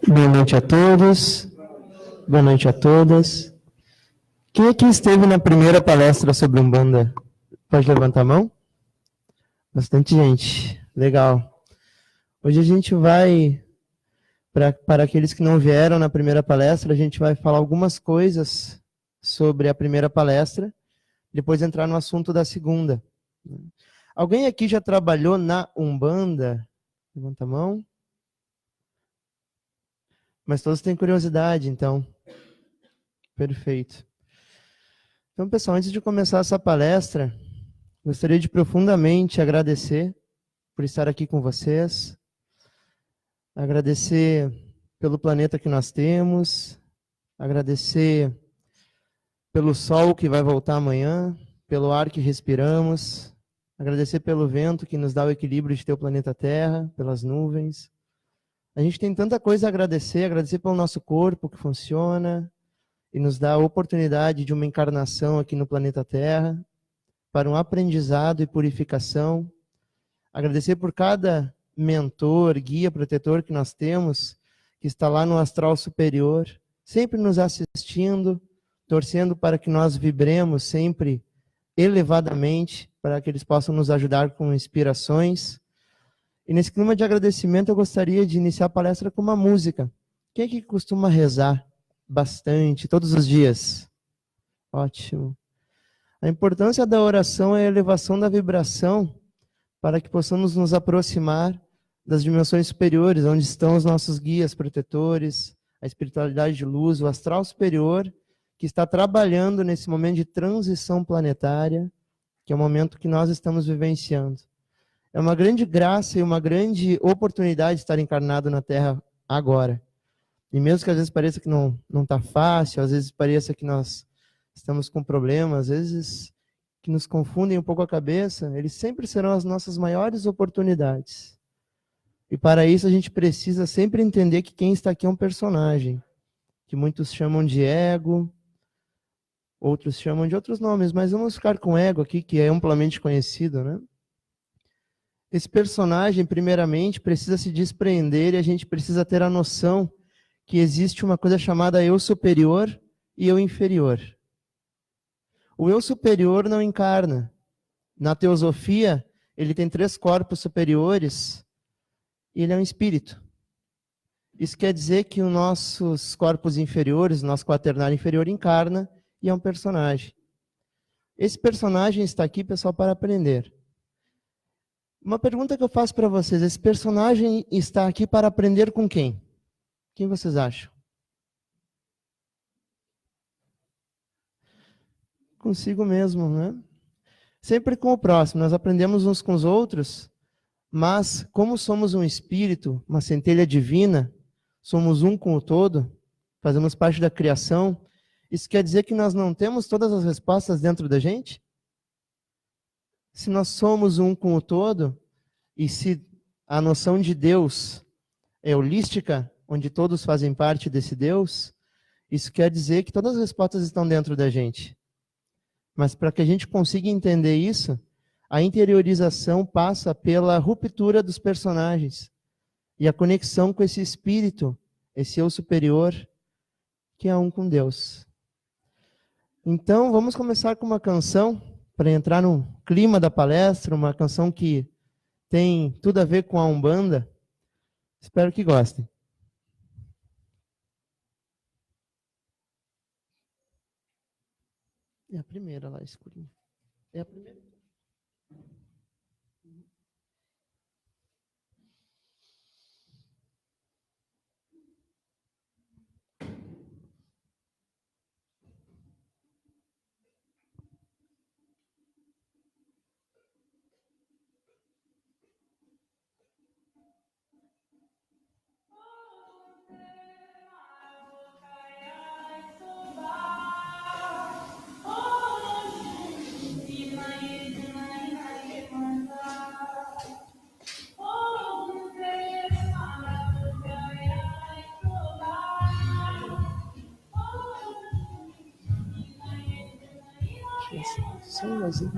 Boa noite a todos, boa noite a todas. Quem aqui esteve na primeira palestra sobre Umbanda? Pode levantar a mão? Bastante gente, legal. Hoje a gente vai, para aqueles que não vieram na primeira palestra, a gente vai falar algumas coisas sobre a primeira palestra, depois entrar no assunto da segunda. Alguém aqui já trabalhou na Umbanda? Levanta a mão. Mas todos têm curiosidade, então. Perfeito. Então, pessoal, antes de começar essa palestra, gostaria de profundamente agradecer por estar aqui com vocês, agradecer pelo planeta que nós temos, agradecer pelo sol que vai voltar amanhã, pelo ar que respiramos, agradecer pelo vento que nos dá o equilíbrio de ter o planeta Terra, pelas nuvens. A gente tem tanta coisa a agradecer pelo nosso corpo que funciona e nos dá a oportunidade de uma encarnação aqui no planeta Terra, para um aprendizado e purificação. Agradecer por cada mentor, guia, protetor que nós temos, que está lá no astral superior, sempre nos assistindo, torcendo para que nós vibremos sempre elevadamente, para que eles possam nos ajudar com inspirações. E nesse clima de agradecimento, eu gostaria de iniciar a palestra com uma música. Quem é que costuma rezar bastante, todos os dias? Ótimo. A importância da oração é a elevação da vibração para que possamos nos aproximar das dimensões superiores, onde estão os nossos guias protetores, a espiritualidade de luz, o astral superior, que está trabalhando nesse momento de transição planetária, que é o momento que nós estamos vivenciando. É uma grande graça e uma grande oportunidade de estar encarnado na Terra agora. E mesmo que às vezes pareça que não está fácil, às vezes pareça que nós estamos com problemas, às vezes que nos confundem um pouco a cabeça, eles sempre serão as nossas maiores oportunidades. E para isso a gente precisa sempre entender que quem está aqui é um personagem, que muitos chamam de ego, outros chamam de outros nomes, mas vamos ficar com ego aqui, que é amplamente conhecido, né? Esse personagem, primeiramente, precisa se despreender e a gente precisa ter a noção que existe uma coisa chamada eu superior e eu inferior. O eu superior não encarna. Na teosofia, ele tem 3 corpos superiores e ele é um espírito. Isso quer dizer que os nossos corpos inferiores, o nosso quaternário inferior encarna e é um personagem. Esse personagem está aqui, pessoal, para aprender. Uma pergunta que eu faço para vocês, esse personagem está aqui para aprender com quem? Quem vocês acham? Consigo mesmo, né? Sempre com o próximo, nós aprendemos uns com os outros, mas como somos um espírito, uma centelha divina, somos um com o todo, fazemos parte da criação, isso quer dizer que nós não temos todas as respostas dentro da gente? Se nós somos um com o todo, e se a noção de Deus é holística, onde todos fazem parte desse Deus, isso quer dizer que todas as respostas estão dentro da gente. Mas para que a gente consiga entender isso, a interiorização passa pela ruptura dos personagens e a conexão com esse espírito, esse eu superior, que é um com Deus. Então, vamos começar com uma canção, para entrar no clima da palestra, uma canção que tem tudo a ver com a Umbanda. Espero que gostem. É a primeira lá, escurinha. É a primeira. Só um vazio.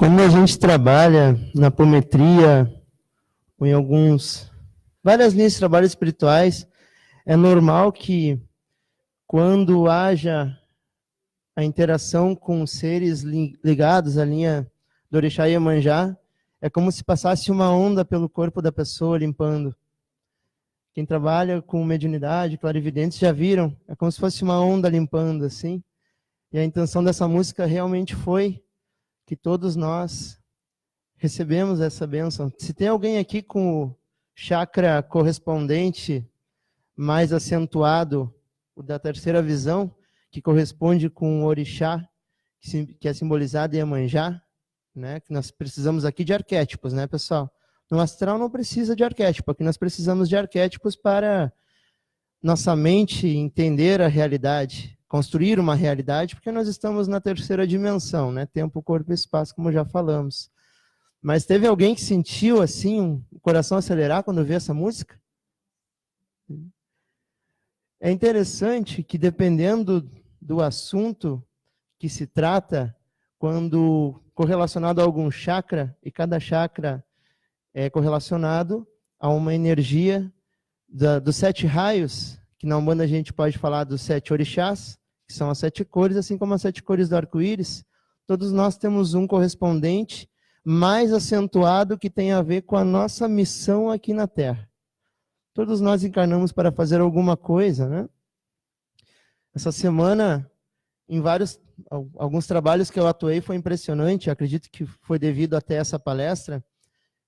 Quando a gente trabalha na apometria, ou em várias linhas de trabalho espirituais, é normal que quando haja a interação com seres ligados à linha do Orixá e Iemanjá, é como se passasse uma onda pelo corpo da pessoa, limpando. Quem trabalha com mediunidade, clarividentes, já viram, é como se fosse uma onda limpando, assim. E a intenção dessa música realmente foi que todos nós recebemos essa bênção. Se tem alguém aqui com o chakra correspondente mais acentuado, o da terceira visão, que corresponde com o orixá, que é simbolizado em Iemanjá, né? Que nós precisamos aqui de arquétipos, né, pessoal? No astral não precisa de arquétipo, aqui nós precisamos de arquétipos para nossa mente entender a realidade, construir uma realidade, porque nós estamos na terceira dimensão, né? Tempo, corpo e espaço, como já falamos. Mas teve alguém que sentiu assim o coração acelerar quando viu essa música? É interessante que dependendo do assunto que se trata, quando correlacionado a algum chakra, e cada chakra é correlacionado a uma energia dos 7 raios, que na Umbanda a gente pode falar dos 7 orixás, que são as 7 cores, assim como as 7 cores do arco-íris, todos nós temos um correspondente mais acentuado que tem a ver com a nossa missão aqui na Terra. Todos nós encarnamos para fazer alguma coisa, né? Essa semana, em alguns trabalhos que eu atuei, foi impressionante, acredito que foi devido até essa palestra,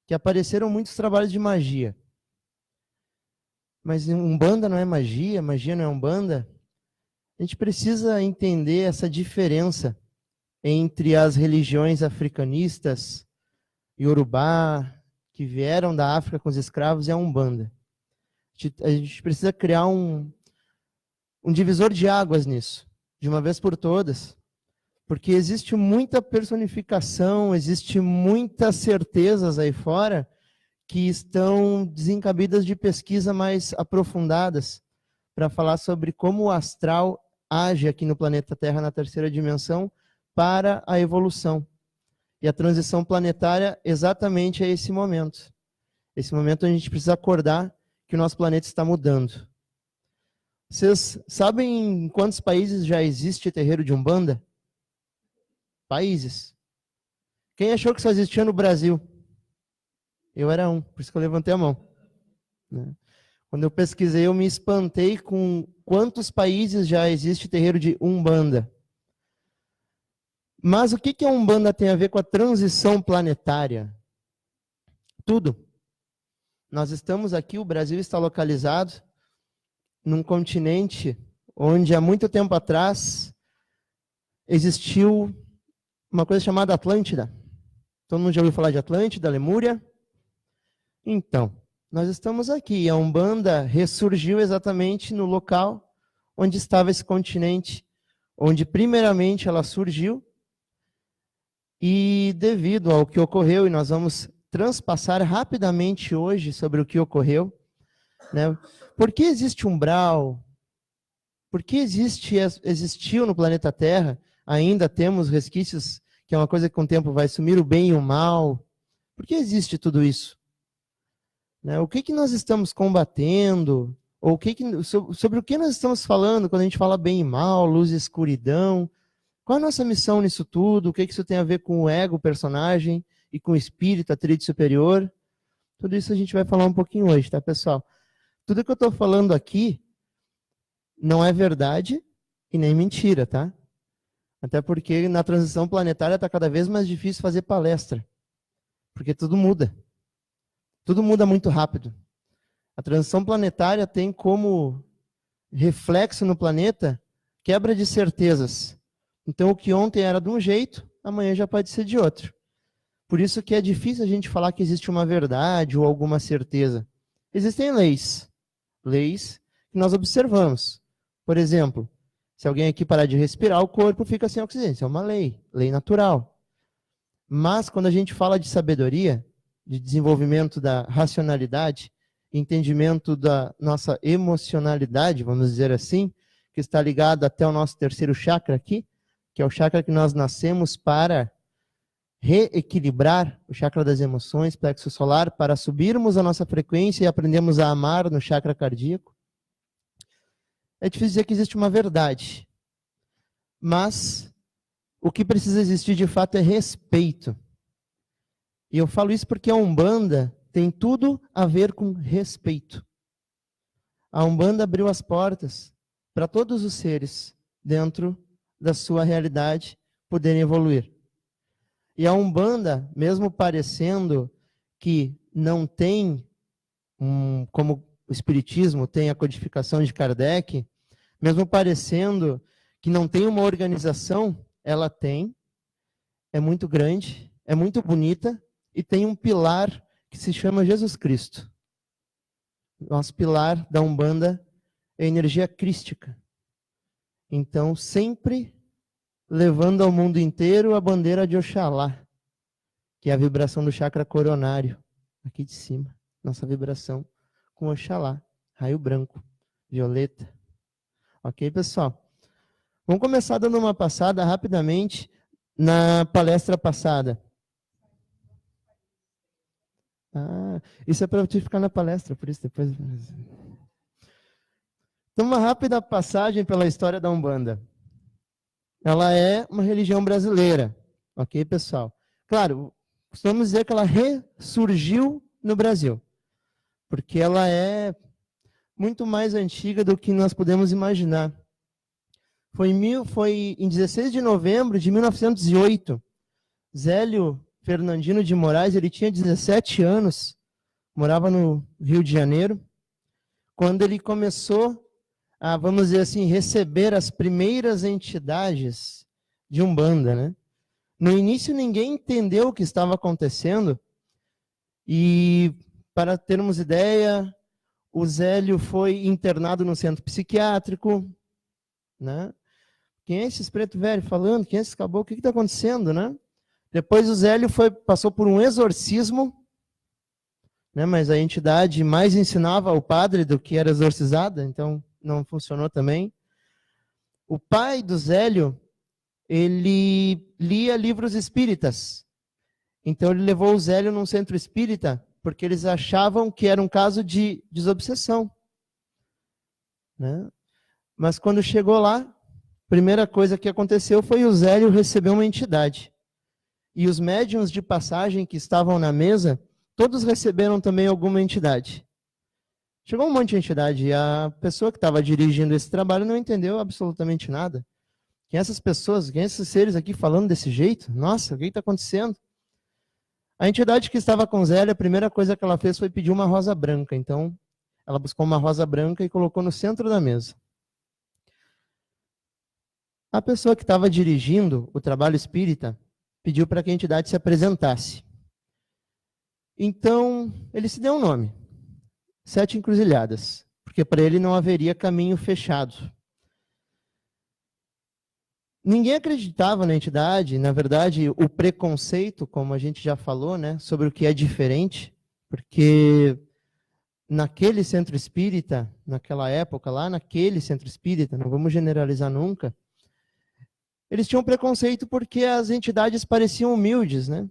que apareceram muitos trabalhos de magia. Mas Umbanda não é magia, magia não é Umbanda. A gente precisa entender essa diferença entre as religiões africanistas, Yorubá, que vieram da África com os escravos, e a Umbanda. A gente precisa criar um divisor de águas nisso, de uma vez por todas, porque existe muita personificação, existe muitas certezas aí fora que estão desencabidas de pesquisa mais aprofundadas para falar sobre como o astral age aqui no planeta Terra, na terceira dimensão, para a evolução. E a transição planetária exatamente é esse momento. Esse momento a gente precisa acordar que o nosso planeta está mudando. Vocês sabem em quantos países já existe terreiro de Umbanda? Países. Quem achou que só existia no Brasil? Eu era um, por isso que eu levantei a mão. Quando eu pesquisei, eu me espantei com quantos países já existe terreiro de Umbanda. Mas o que a Umbanda tem a ver com a transição planetária? Tudo. Nós estamos aqui, o Brasil está localizado num continente onde há muito tempo atrás existiu uma coisa chamada Atlântida. Todo mundo já ouviu falar de Atlântida, Lemúria? Então, nós estamos aqui e a Umbanda ressurgiu exatamente no local onde estava esse continente, onde primeiramente ela surgiu, e devido ao que ocorreu, e nós vamos transpassar rapidamente hoje sobre o que ocorreu, né? Por que existe umbral? Por que existiu no planeta Terra? Ainda temos resquícios, que é uma coisa que com o tempo vai sumir, o bem e o mal. Por que existe tudo isso? Né? O que nós estamos combatendo? Ou sobre o que nós estamos falando quando a gente fala bem e mal, luz e escuridão? Qual a nossa missão nisso tudo? O que isso tem a ver com o ego, o personagem, e com o espírito, a tríade superior? Tudo isso a gente vai falar um pouquinho hoje, tá, pessoal? Tudo que eu estou falando aqui não é verdade e nem mentira, tá? Até porque na transição planetária está cada vez mais difícil fazer palestra. Porque tudo muda. Tudo muda muito rápido. A transição planetária tem como reflexo no planeta quebra de certezas. Então o que ontem era de um jeito, amanhã já pode ser de outro. Por isso que é difícil a gente falar que existe uma verdade ou alguma certeza. Existem leis que nós observamos. Por exemplo, se alguém aqui parar de respirar, o corpo fica sem oxigênio. Isso é uma lei natural. Mas quando a gente fala de sabedoria, de desenvolvimento da racionalidade, entendimento da nossa emocionalidade, vamos dizer assim, que está ligado até o nosso terceiro chakra aqui, que é o chakra que nós nascemos para reequilibrar o chakra das emoções, plexo solar, para subirmos a nossa frequência e aprendermos a amar no chakra cardíaco. É difícil dizer que existe uma verdade, mas o que precisa existir de fato é respeito. E eu falo isso porque a Umbanda tem tudo a ver com respeito. A Umbanda abriu as portas para todos os seres dentro da sua realidade poderem evoluir. E a Umbanda, mesmo parecendo que não tem, como o Espiritismo tem a codificação de Kardec, mesmo parecendo que não tem uma organização, ela tem, é muito grande, é muito bonita e tem um pilar que se chama Jesus Cristo. Nosso pilar da Umbanda é a energia crística. Então, sempre levando ao mundo inteiro a bandeira de Oxalá, que é a vibração do chakra coronário, aqui de cima, nossa vibração com Oxalá, raio branco, violeta. Ok, pessoal? Vamos começar dando uma passada rapidamente na palestra passada. Isso é para eu te ficar na palestra, por isso depois... Então, uma rápida passagem pela história da Umbanda. Ela é uma religião brasileira, ok, pessoal? Claro, costumamos dizer que ela ressurgiu no Brasil, porque ela é muito mais antiga do que nós podemos imaginar. Foi em 16 de novembro de 1908, Zélio Fernandino de Moraes, ele tinha 17 anos, morava no Rio de Janeiro, quando ele começou a, vamos dizer assim, receber as primeiras entidades de Umbanda, né? No início ninguém entendeu o que estava acontecendo e, para termos ideia, o Zélio foi internado no centro psiquiátrico, né? Quem é esses preto velho falando? Quem é esse caboclo? O que está acontecendo, né? Depois o Zélio passou por um exorcismo, né? Mas a entidade mais ensinava ao padre do que era exorcizada, então não funcionou também. O pai do Zélio, ele lia livros espíritas. Então ele levou o Zélio num centro espírita, porque eles achavam que era um caso de desobsessão, né? Mas quando chegou lá, a primeira coisa que aconteceu foi o Zélio receber uma entidade. E os médiuns de passagem que estavam na mesa, todos receberam também alguma entidade. Chegou um monte de entidade e a pessoa que estava dirigindo esse trabalho não entendeu absolutamente nada. Quem essas pessoas, quem esses seres aqui falando desse jeito? Nossa, o que está acontecendo? A entidade que estava com Zélia, a primeira coisa que ela fez foi pedir uma rosa branca. Então, ela buscou uma rosa branca e colocou no centro da mesa. A pessoa que estava dirigindo o trabalho espírita pediu para que a entidade se apresentasse. Então, ele se deu um nome. 7 encruzilhadas. Porque para ele não haveria caminho fechado. Ninguém acreditava na entidade, na verdade, o preconceito, como a gente já falou, né, sobre o que é diferente, porque naquele centro espírita, naquela época, lá naquele centro espírita, não vamos generalizar nunca, eles tinham preconceito porque as entidades pareciam humildes, né?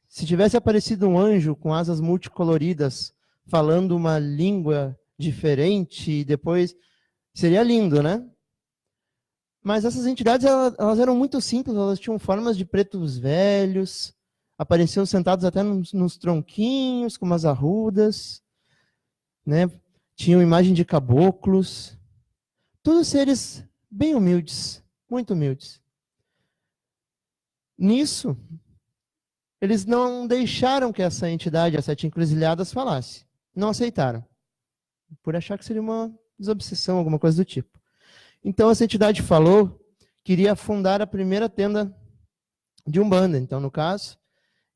Se tivesse aparecido um anjo com asas multicoloridas, falando uma língua diferente, depois seria lindo, né? Mas essas entidades, elas eram muito simples, elas tinham formas de pretos velhos, apareciam sentados até nos tronquinhos, com umas arrudas, né? Tinham imagem de caboclos, todos seres bem humildes, muito humildes. Nisso, eles não deixaram que essa entidade, as 7 encruzilhadas, falasse. Não aceitaram, por achar que seria uma desobsessão, alguma coisa do tipo. Então, essa entidade falou que iria fundar a primeira tenda de Umbanda, então, no caso,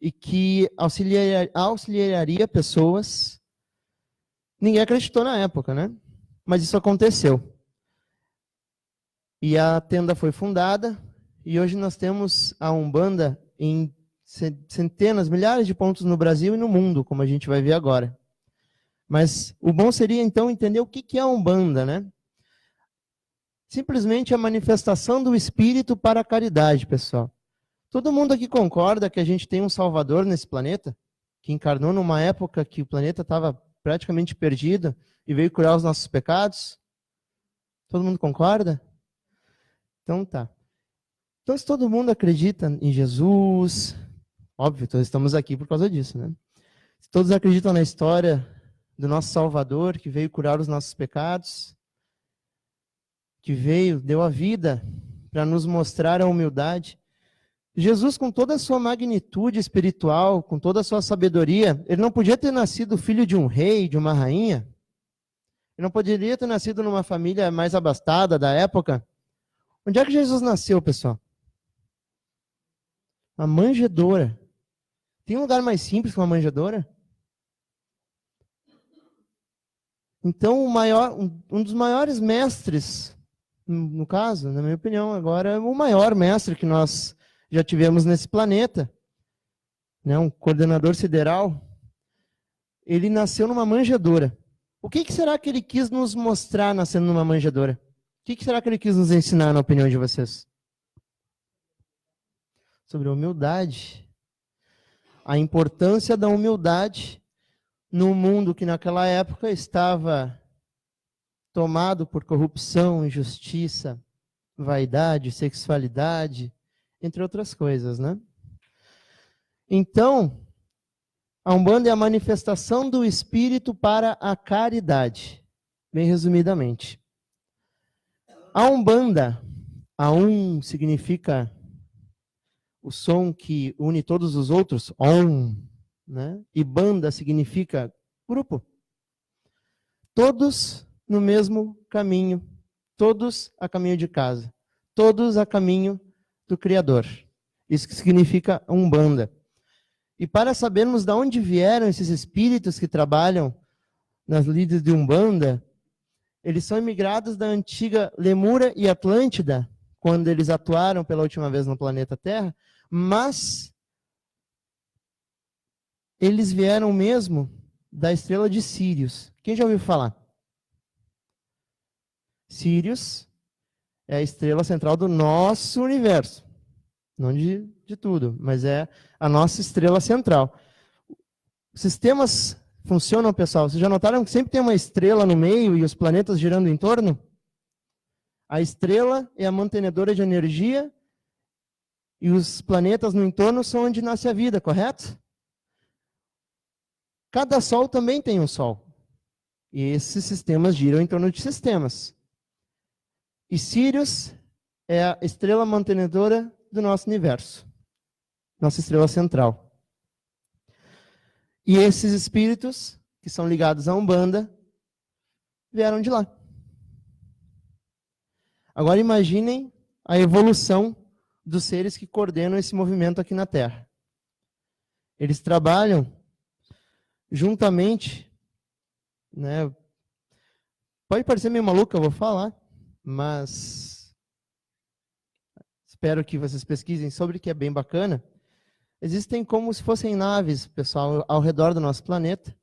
e que auxiliaria pessoas. Ninguém acreditou na época, né? Mas isso aconteceu. E a tenda foi fundada, e hoje nós temos a Umbanda em centenas, milhares de pontos no Brasil e no mundo, como a gente vai ver agora. Mas o bom seria, então, entender o que é a Umbanda, né? Simplesmente a manifestação do Espírito para a caridade, pessoal. Todo mundo aqui concorda que a gente tem um Salvador nesse planeta? Que encarnou numa época que o planeta estava praticamente perdido e veio curar os nossos pecados? Todo mundo concorda? Então tá. Então, se todo mundo acredita em Jesus, óbvio, todos estamos aqui por causa disso, né? Se todos acreditam na história do nosso Salvador, que veio curar os nossos pecados, que veio, deu a vida para nos mostrar a humildade. Jesus, com toda a sua magnitude espiritual, com toda a sua sabedoria, ele não podia ter nascido filho de um rei, de uma rainha. Ele não poderia ter nascido numa família mais abastada da época. Onde é que Jesus nasceu, pessoal? Uma manjedoura. Tem um lugar mais simples que uma manjedoura? Então, um dos maiores mestres, no caso, na minha opinião, agora é o maior mestre que nós já tivemos nesse planeta, né, um coordenador sideral, ele nasceu numa manjedoura. O que será que ele quis nos mostrar nascendo numa manjedoura? O que será que ele quis nos ensinar, na opinião de vocês? Sobre a humildade. A importância da humildade num mundo que naquela época estava tomado por corrupção, injustiça, vaidade, sexualidade, entre outras coisas, né? Então, a Umbanda é a manifestação do Espírito para a caridade, bem resumidamente. A Umbanda, a significa o som que une todos os outros, Om, né? E banda significa grupo. Todos no mesmo caminho, todos a caminho de casa, todos a caminho do Criador. Isso que significa Umbanda. E para sabermos de onde vieram esses espíritos que trabalham nas lides de Umbanda, eles são imigrados da antiga Lemúria e Atlântida, quando eles atuaram pela última vez no planeta Terra, mas eles vieram mesmo da estrela de Sírius. Quem já ouviu falar? Sírius é a estrela central do nosso universo. Não de tudo, mas é a nossa estrela central. Sistemas funcionam, pessoal. Vocês já notaram que sempre tem uma estrela no meio e os planetas girando em torno? A estrela é a mantenedora de energia e os planetas no entorno são onde nasce a vida, correto? Cada sol também tem um sol. E esses sistemas giram em torno de sistemas. E Sírius é a estrela mantenedora do nosso universo. Nossa estrela central. E esses espíritos, que são ligados à Umbanda, vieram de lá. Agora imaginem a evolução dos seres que coordenam esse movimento aqui na Terra. Eles trabalham juntamente, né? Pode parecer meio maluco, eu vou falar, mas espero que vocês pesquisem sobre, que é bem bacana. Existem como se fossem naves, pessoal, ao redor do nosso planeta,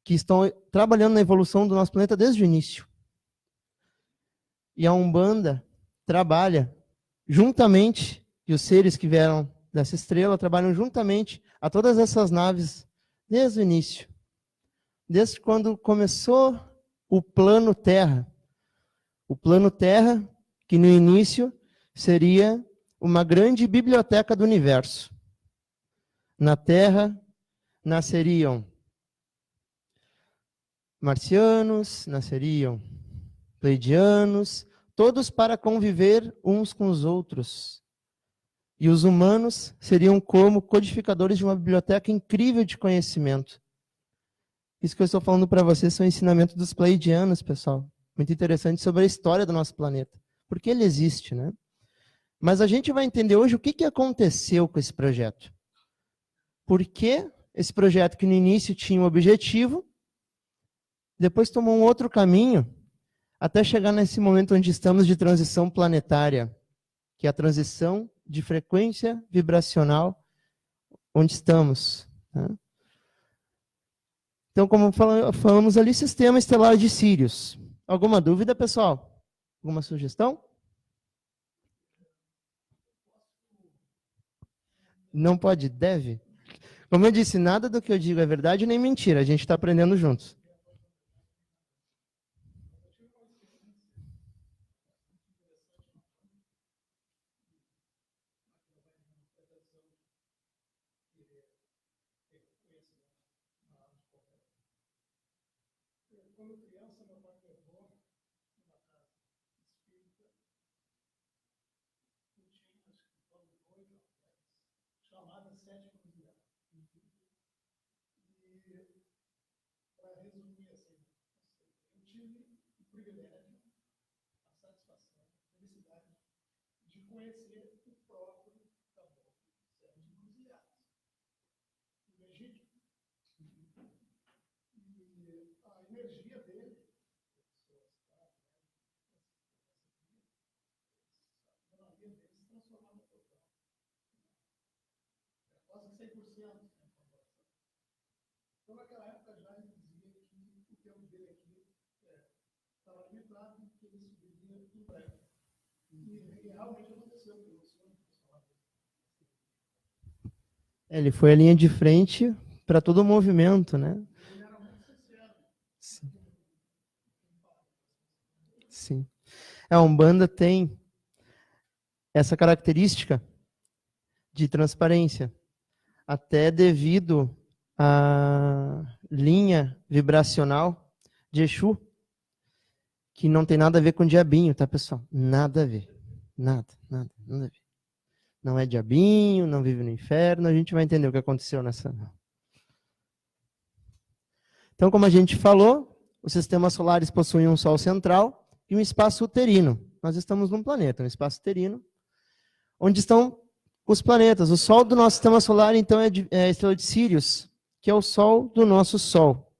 que estão trabalhando na evolução do nosso planeta desde o início. E a Umbanda trabalha juntamente, e os seres que vieram dessa estrela trabalham juntamente a todas essas naves desde o início. Desde quando começou o plano Terra. O plano Terra, que no início seria uma grande biblioteca do universo. Na Terra nasceriam marcianos, nasceriam pleidianos, todos para conviver uns com os outros. E os humanos seriam como codificadores de uma biblioteca incrível de conhecimento. Isso que eu estou falando para vocês são ensinamentos dos pleidianos, pessoal. Muito interessante sobre a história do nosso planeta. Porque ele existe, né? Mas a gente vai entender hoje o que aconteceu com esse projeto. Por que esse projeto, que no início tinha um objetivo, depois tomou um outro caminho, até chegar nesse momento onde estamos de transição planetária, que é a transição de frequência vibracional onde estamos. Né? Então, como falamos ali, sistema estelar de Sírius. Alguma dúvida, pessoal? Alguma sugestão? Não pode, deve. Como eu disse, nada do que eu digo é verdade nem mentira. A gente está aprendendo juntos. Ele foi a linha de frente para todo o movimento, né? Sim. Sim. A Umbanda tem essa característica de transparência, até devido à linha vibracional de Exu, que não tem nada a ver com diabinho, tá, pessoal? Nada a ver. Nada a ver. Não é diabinho, não vive no inferno, a gente vai entender o que aconteceu nessa... Então, como a gente falou, os sistemas solares possuem um Sol central e um espaço uterino. Nós estamos num planeta, um espaço uterino, onde estão os planetas. O Sol do nosso sistema solar, então, é a estrela de Sírius, que é o Sol do nosso Sol.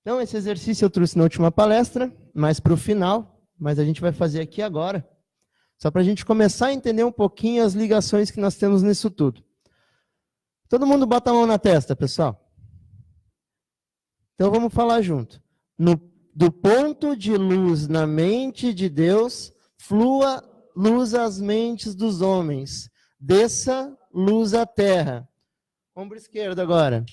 Então, esse exercício eu trouxe na última palestra, mais para o final, mas a gente vai fazer aqui agora, só para a gente começar a entender um pouquinho as ligações que nós temos nisso tudo. Todo mundo bota a mão na testa, pessoal. Então, vamos falar junto. Do ponto de luz na mente de Deus, flua luz às mentes dos homens. Desça luz à terra. Ombro esquerdo agora.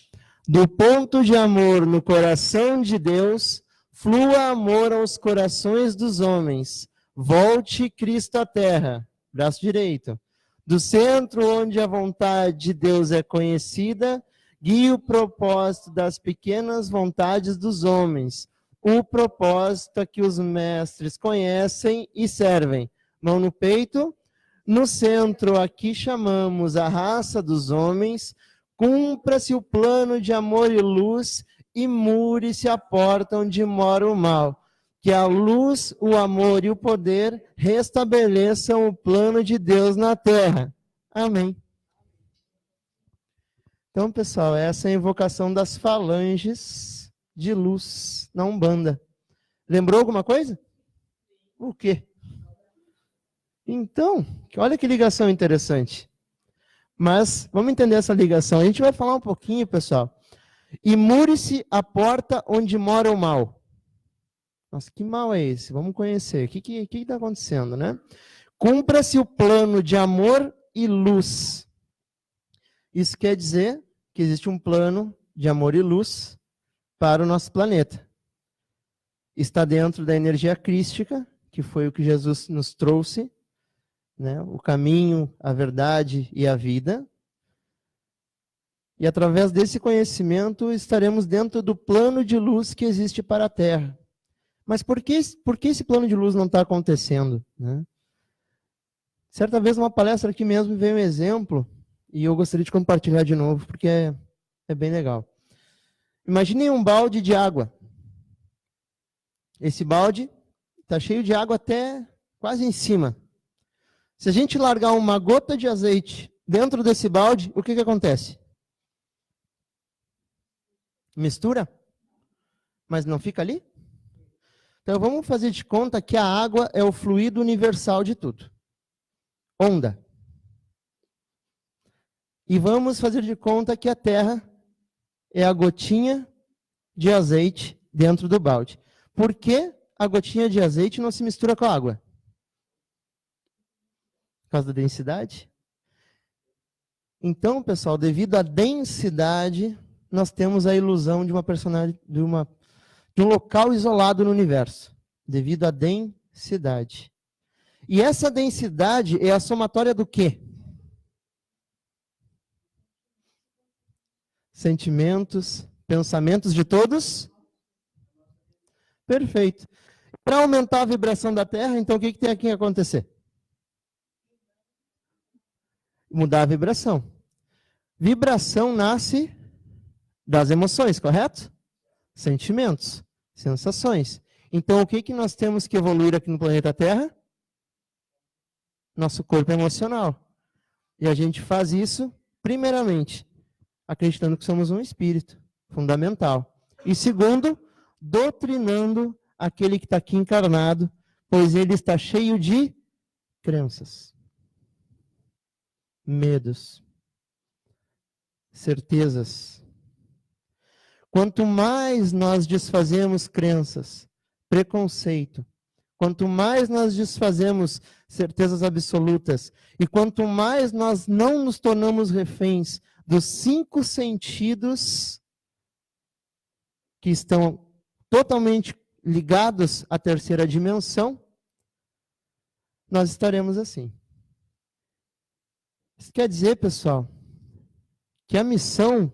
Do ponto de amor no coração de Deus, flua amor aos corações dos homens. Volte Cristo à terra. Braço direito. Do centro onde a vontade de Deus é conhecida, guie o propósito das pequenas vontades dos homens. O propósito a que os mestres conhecem e servem. Mão no peito. No centro, aqui chamamos a raça dos homens. Cumpra-se o plano de amor e luz e mure-se a porta onde mora o mal. Que a luz, o amor e o poder restabeleçam o plano de Deus na terra. Amém. Então, pessoal, essa é a invocação das falanges de luz na Umbanda. Lembrou alguma coisa? O quê? Então, olha que ligação interessante. Mas vamos entender essa ligação. A gente vai falar um pouquinho, pessoal. E mure-se a porta onde mora o mal. Nossa, que mal é esse? Vamos conhecer. O que está acontecendo, né? Cumpra-se o plano de amor e luz. Isso quer dizer que existe um plano de amor e luz para o nosso planeta. Está dentro da energia crística, que foi o que Jesus nos trouxe, né? O caminho, a verdade e a vida. E através desse conhecimento estaremos dentro do plano de luz que existe para a Terra. Mas por que esse plano de luz não está acontecendo, né? Certa vez, numa palestra aqui mesmo, veio um exemplo, e eu gostaria de compartilhar de novo, porque é bem legal. Imaginem um balde de água. Esse balde está cheio de água até quase em cima. Se a gente largar uma gota de azeite dentro desse balde, o que acontece? Mistura? Mas não fica ali? Então vamos fazer de conta que a água é o fluido universal de tudo. Onda. E vamos fazer de conta que a terra é a gotinha de azeite dentro do balde. Por que a gotinha de azeite não se mistura com a água? Por causa da densidade? Então, pessoal, devido à densidade, nós temos a ilusão de uma personalidade, de um local isolado no universo, devido à densidade. E essa densidade é a somatória do quê? Sentimentos, pensamentos de todos? Perfeito. Para aumentar a vibração da Terra, então o que tem aqui que acontecer? Mudar a vibração. Vibração nasce das emoções, correto? Sentimentos, sensações. Então o que nós temos que evoluir aqui no planeta Terra? Nosso corpo emocional. E a gente faz isso, primeiramente, acreditando que somos um espírito, fundamental. E segundo, doutrinando aquele que está aqui encarnado, pois ele está cheio de crenças, medos, certezas. Quanto mais nós desfazemos crenças, preconceito, quanto mais nós desfazemos certezas absolutas, e quanto mais nós não nos tornamos reféns dos 5 sentidos que estão totalmente ligados à terceira dimensão, nós estaremos assim. Isso quer dizer, pessoal, que a missão,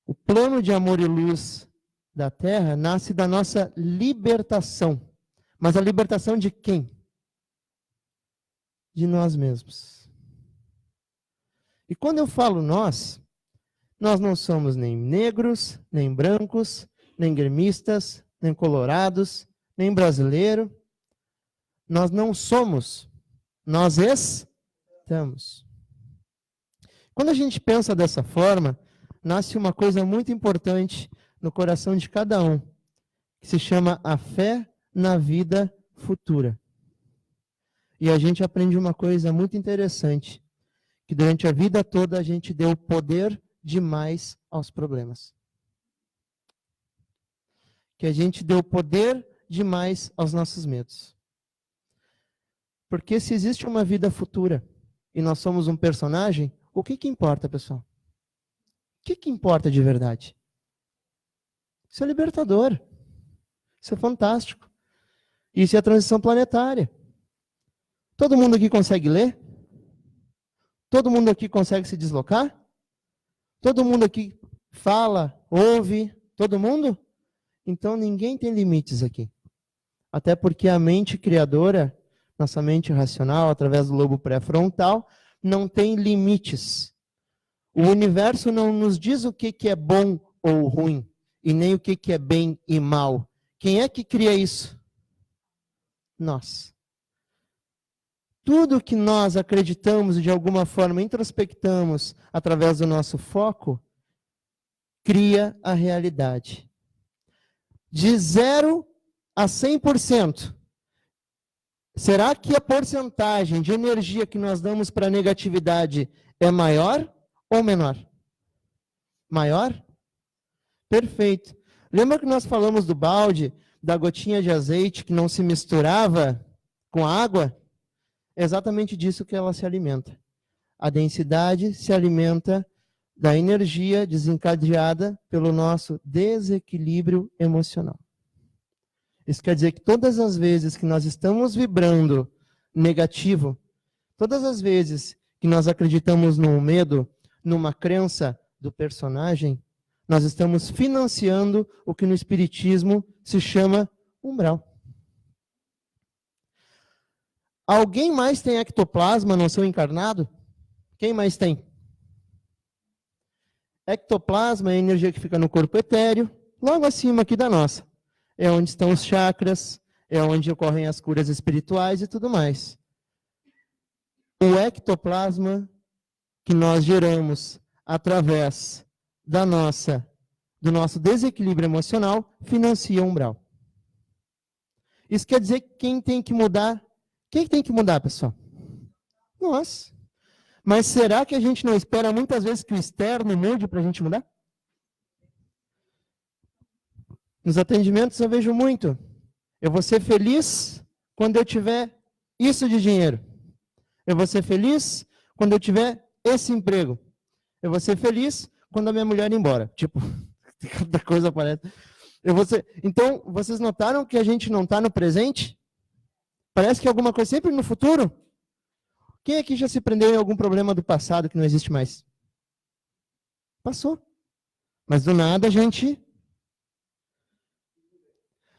o plano de amor e luz da Terra nasce da nossa libertação. Mas a libertação de quem? De nós mesmos. E quando eu falo nós não somos nem negros, nem brancos, nem gremistas, nem colorados, nem brasileiro. Nós não somos, nós estamos. Quando a gente pensa dessa forma, nasce uma coisa muito importante no coração de cada um, que se chama a fé na vida futura. E a gente aprende uma coisa muito interessante, que durante a vida toda a gente deu poder demais aos problemas. Que a gente deu poder demais aos nossos medos. Porque se existe uma vida futura e nós somos um personagem, o que importa, pessoal? O que importa de verdade? Isso é libertador. Isso é fantástico. Isso é a transição planetária. Todo mundo aqui consegue ler? Todo mundo aqui consegue se deslocar? Todo mundo aqui fala, ouve? Todo mundo? Então ninguém tem limites aqui. Até porque a mente criadora, nossa mente racional, através do lobo pré-frontal, não tem limites. O universo não nos diz o que é bom ou ruim, e nem o que é bem e mal. Quem é que cria isso? Nós. Tudo que nós acreditamos e de alguma forma introspectamos através do nosso foco, cria a realidade. De 0 a 100%. Será que a porcentagem de energia que nós damos para a negatividade é maior ou menor? Maior? Perfeito. Lembra que nós falamos do balde, da gotinha de azeite que não se misturava com a água? É exatamente disso que ela se alimenta. A densidade se alimenta da energia desencadeada pelo nosso desequilíbrio emocional. Isso quer dizer que todas as vezes que nós estamos vibrando negativo, todas as vezes que nós acreditamos num medo, numa crença do personagem, nós estamos financiando o que no Espiritismo se chama umbral. Alguém mais tem ectoplasma no seu encarnado? Quem mais tem? Ectoplasma é a energia que fica no corpo etéreo, logo acima aqui da nossa. É onde estão os chakras, é onde ocorrem as curas espirituais e tudo mais. O ectoplasma que nós geramos através do nosso desequilíbrio emocional financia o umbral. Isso quer dizer que quem tem que mudar? Quem tem que mudar, pessoal? Nós. Mas será que a gente não espera muitas vezes que o externo mude para a gente mudar? Nos atendimentos eu vejo muito. Eu vou ser feliz quando eu tiver isso de dinheiro. Eu vou ser feliz quando eu tiver esse emprego. Eu vou ser feliz quando a minha mulher ir embora. Tipo, cada coisa aparece. Então, vocês notaram que a gente não está no presente? Parece que alguma coisa sempre no futuro? Quem aqui já se prendeu em algum problema do passado que não existe mais? Passou. Mas do nada a gente...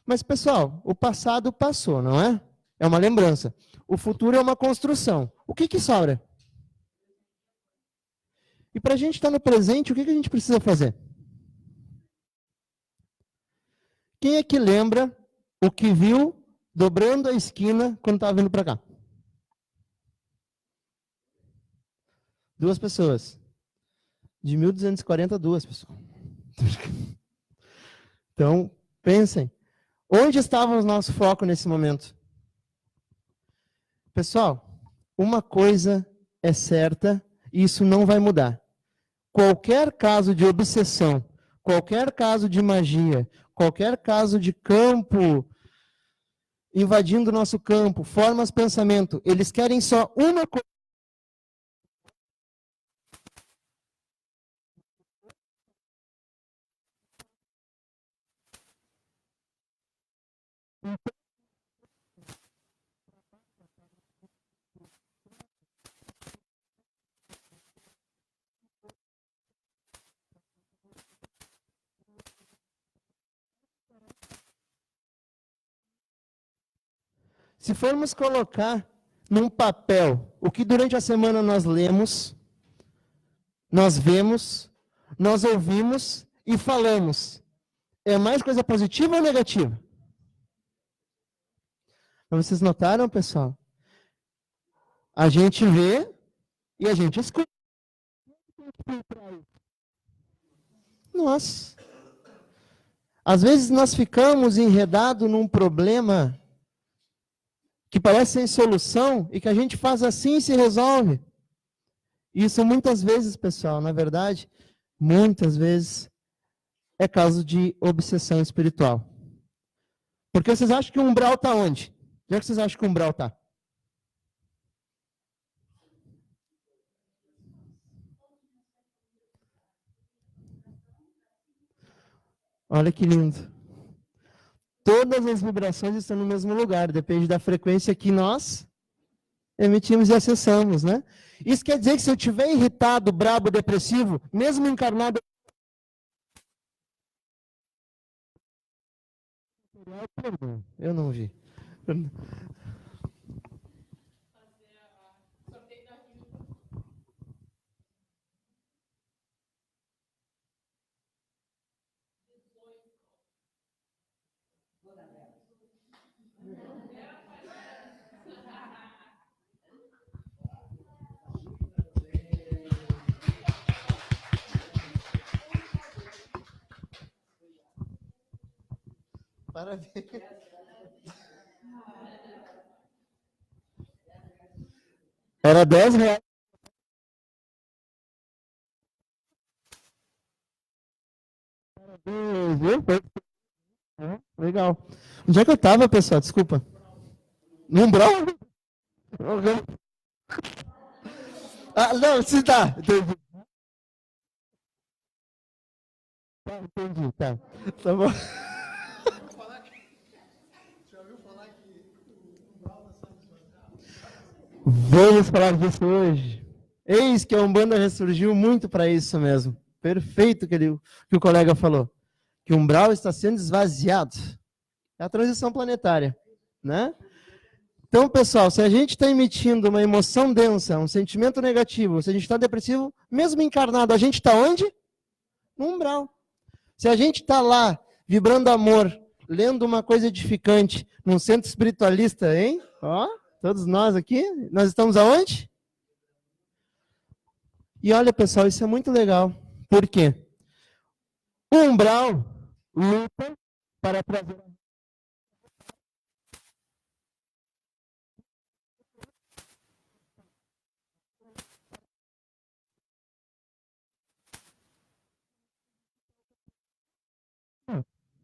Mas, pessoal, o passado passou, não é? É uma lembrança. O futuro é uma construção. O que sobra? E para a gente estar no presente, o que a gente precisa fazer? Quem é que lembra o que viu dobrando a esquina quando estava vindo para cá? 2 pessoas. De 1240, 2, pessoal. Então, pensem. Onde estava o nosso foco nesse momento? Pessoal, uma coisa é certa e isso não vai mudar. Qualquer caso de obsessão, qualquer caso de magia, qualquer caso de campo invadindo o nosso campo, formas de pensamento, eles querem só uma coisa. Se formos colocar num papel o que durante a semana nós lemos, nós vemos, nós ouvimos e falamos, é mais coisa positiva ou negativa? Mas vocês notaram, pessoal? A gente vê e a gente escuta. Nós. Às vezes nós ficamos enredados num problema que parece sem solução e que a gente faz assim e se resolve. Isso muitas vezes, pessoal, na verdade, muitas vezes é caso de obsessão espiritual. Porque vocês acham que o umbral está onde? Onde é que vocês acham que o umbral está? Olha que lindo. Todas as vibrações estão no mesmo lugar, depende da frequência que nós emitimos e acessamos, né? Isso quer dizer que se eu estiver irritado, brabo, depressivo, mesmo encarnado... Eu não vi. Parabéns. Era R$10. Legal. Onde é que eu estava, pessoal? Desculpa. No umbral? Ah, não, se dá. Entendi. Tá, entendi, tá. Tá bom. Vamos falar disso hoje. Eis que a Umbanda ressurgiu muito para isso mesmo. Perfeito que o colega falou. Que o umbral está sendo esvaziado. É a transição planetária, né? Então, pessoal, se a gente está emitindo uma emoção densa, um sentimento negativo, se a gente está depressivo, mesmo encarnado, a gente está onde? No umbral. Se a gente está lá, vibrando amor, lendo uma coisa edificante, num centro espiritualista, hein? Ó, todos nós aqui, nós estamos aonde? E olha, pessoal, isso é muito legal. Por quê? O umbral luta para trazer...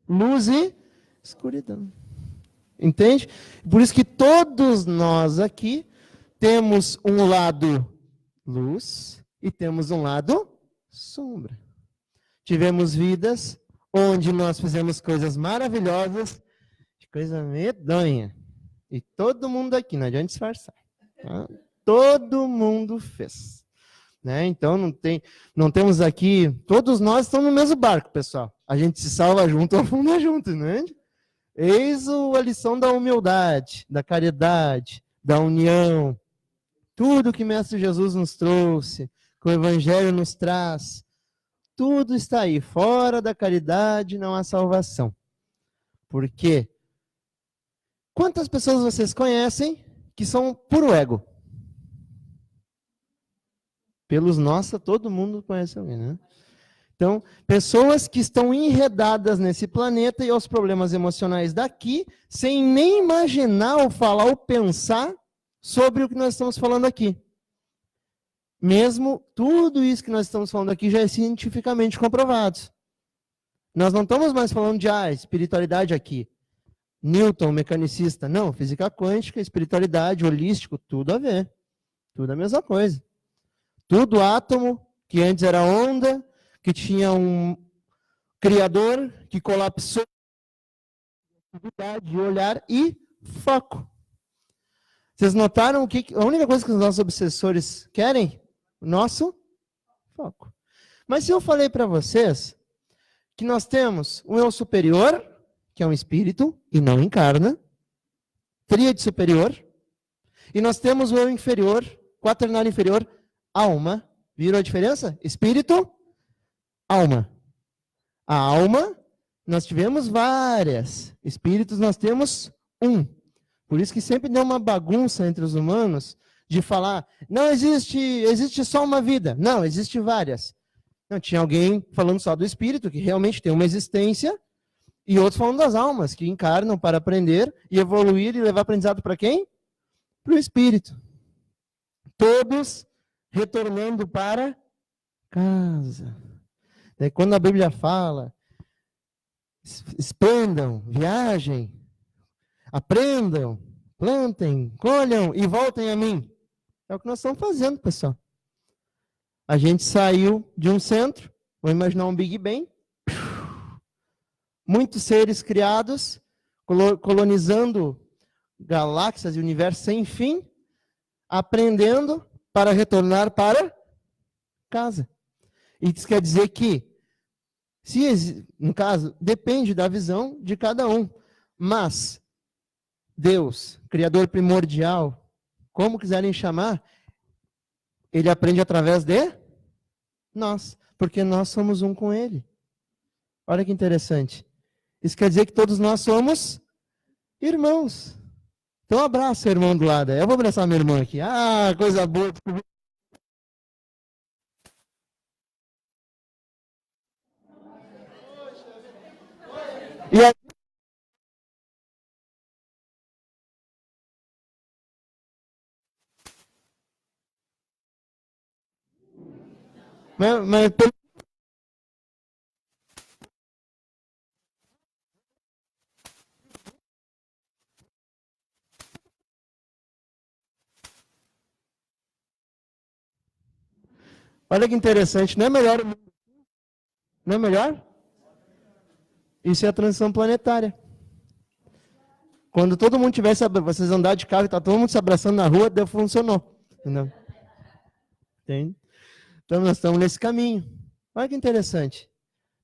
luz e escuridão. Entende? Por isso que todos nós aqui temos um lado luz e temos um lado sombra. Tivemos vidas onde nós fizemos coisas maravilhosas, coisa medonha. E todo mundo aqui, não adianta disfarçar. Tá? Todo mundo fez. Né? Então não temos aqui, todos nós estamos no mesmo barco, pessoal. A gente se salva junto, afunda junto, né? Eis a lição da humildade, da caridade, da união. Tudo que Mestre Jesus nos trouxe, que o Evangelho nos traz, tudo está aí. Fora da caridade não há salvação. Por quê? Quantas pessoas vocês conhecem que são puro ego? Pelos nossa, todo mundo conhece alguém, né? Então, pessoas que estão enredadas nesse planeta e aos problemas emocionais daqui, sem nem imaginar ou falar ou pensar sobre o que nós estamos falando aqui. Mesmo tudo isso que nós estamos falando aqui já é cientificamente comprovado. Nós não estamos mais falando de espiritualidade aqui. Newton, mecanicista. Não, física quântica, espiritualidade, holístico, tudo a ver. Tudo a mesma coisa. Tudo átomo, que antes era onda, que tinha um criador, que colapsou de olhar e foco. Vocês notaram que a única coisa que os nossos obsessores querem? O nosso foco. Mas se eu falei para vocês que nós temos um eu superior, que é um espírito e não encarna, tríade superior, e nós temos o eu inferior, quaternário inferior, alma. Viram a diferença? Espírito, alma. A alma, nós tivemos várias. Espíritos, nós temos um. Por isso que sempre deu uma bagunça entre os humanos de falar, não existe só uma vida. Não, existe várias. Não, tinha alguém falando só do espírito, que realmente tem uma existência, e outros falando das almas, que encarnam para aprender e evoluir e levar aprendizado para quem? Para o espírito. Todos retornando para casa. Daí, quando a Bíblia fala, expandam, viajem, aprendam, plantem, colham e voltem a mim. É o que nós estamos fazendo, pessoal. A gente saiu de um centro, vou imaginar um Big Bang, muitos seres criados, colonizando galáxias e universos sem fim, aprendendo para retornar para casa. Isso quer dizer que, no caso, depende da visão de cada um, mas Deus, Criador primordial, como quiserem chamar, ele aprende através de nós, porque nós somos um com ele. Olha que interessante. Isso quer dizer que todos nós somos irmãos. Então, abraça o irmão do lado. Eu vou abraçar minha irmã aqui. Ah, coisa boa. E aí, mas olha que interessante. Não é melhor? Não é melhor? Isso é a transição planetária. Quando todo mundo tivesse, vocês andar de carro e tá todo mundo se abraçando na rua, deu, funcionou. Entendeu? Entende? Então nós estamos nesse caminho. Olha que interessante.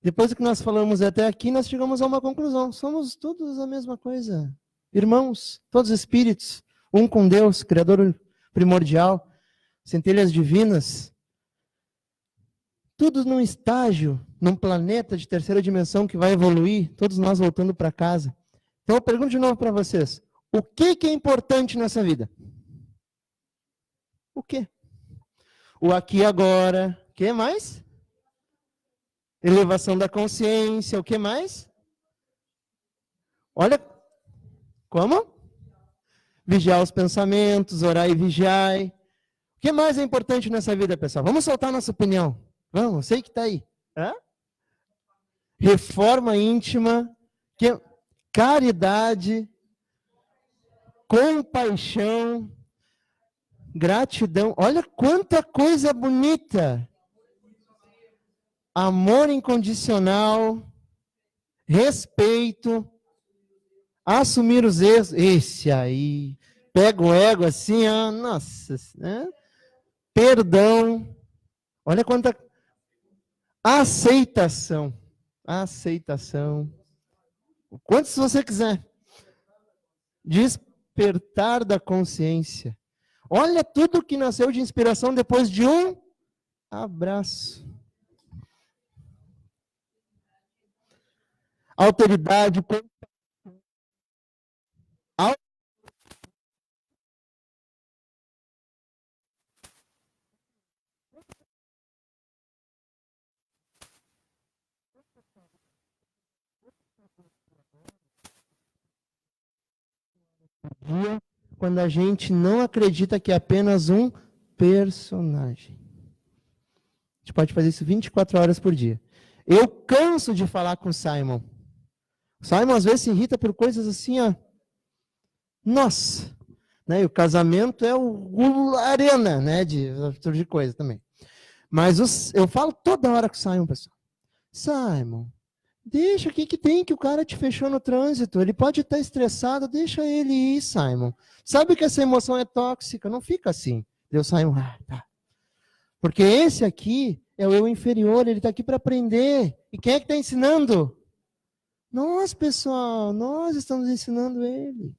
Depois do que nós falamos até aqui, nós chegamos a uma conclusão. Somos todos a mesma coisa. Irmãos, todos espíritos, um com Deus, Criador primordial, centelhas divinas. Tudo num estágio, num planeta de terceira dimensão que vai evoluir, todos nós voltando para casa. Então eu pergunto de novo para vocês, o que é importante nessa vida? O quê? O aqui e agora, o que mais? Elevação da consciência, o que mais? Olha, como? Vigiar os pensamentos, orar e vigiar. O que mais é importante nessa vida, pessoal? Vamos soltar nossa opinião. Vamos, sei que está aí. Hã? Reforma íntima, caridade, compaixão, Gratidão. Olha quanta coisa bonita. Amor incondicional, respeito, assumir os erros. Esse aí, pega o ego assim, nossa, né? Perdão. Olha quanta aceitação. Aceitação. Quantos você quiser. Despertar da consciência. Olha tudo que nasceu de inspiração depois de um abraço. Autoridade. Quando a gente não acredita que é apenas um personagem. A gente pode fazer isso 24 horas por dia. Eu canso de falar com o Simon. O Simon às vezes se irrita por coisas assim, nossa, né? E o casamento é o arena, né? De coisa também. Mas eu falo toda hora com o Simon, pessoal. Simon, deixa, o que tem que o cara te fechou no trânsito? Ele pode estar estressado, deixa ele ir, Simon. Sabe que essa emoção é tóxica, não fica assim. Deu Simon, tá. Porque esse aqui é o eu inferior, ele está aqui para aprender. E quem é que está ensinando? Nós, pessoal, nós estamos ensinando ele.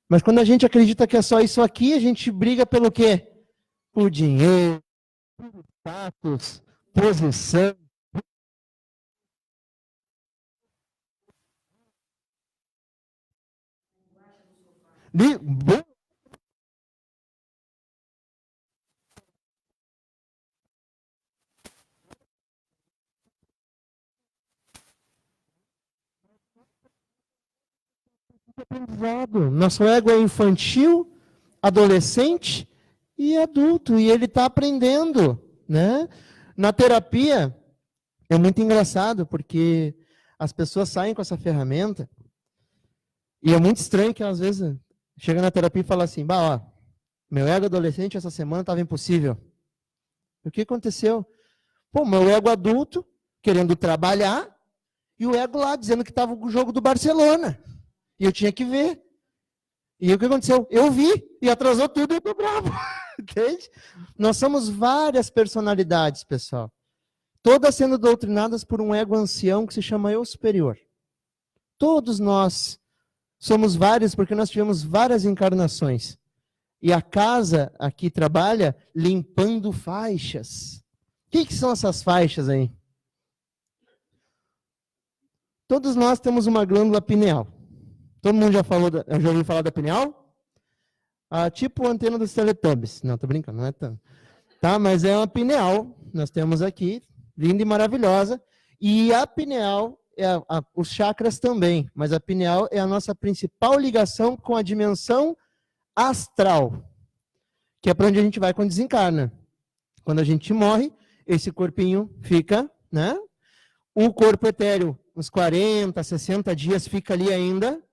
Mas quando a gente acredita que é só isso aqui, a gente briga pelo quê? Por dinheiro, por status, posição. Aprendizado. Nosso ego é infantil, adolescente e adulto, e ele está aprendendo, né? Na terapia, é muito engraçado, porque as pessoas saem com essa ferramenta, e é muito estranho que às vezes chega na terapia e fala assim, ó, meu ego adolescente essa semana estava impossível. O que aconteceu? Pô, meu ego adulto, querendo trabalhar, e o ego lá dizendo que estava o jogo do Barcelona. E eu tinha que ver. E o que aconteceu? Eu vi, e atrasou tudo e eu tô bravo. Entende? Nós somos várias personalidades, pessoal. Todas sendo doutrinadas por um ego ancião que se chama eu superior. Todos nós somos vários porque nós tivemos várias encarnações. E a casa aqui trabalha limpando faixas. O que são essas faixas aí? Todos nós temos uma glândula pineal. Todo mundo já ouviu falar da pineal? Tipo a antena dos Teletubbies. Não, tô brincando, não é tanto. Tá, mas é uma pineal, nós temos aqui, linda e maravilhosa. E a pineal, os chakras também, mas a pineal é a nossa principal ligação com a dimensão astral, que é para onde a gente vai quando desencarna. Quando a gente morre, esse corpinho fica, né? O corpo etéreo, uns 40, 60 dias fica ali ainda,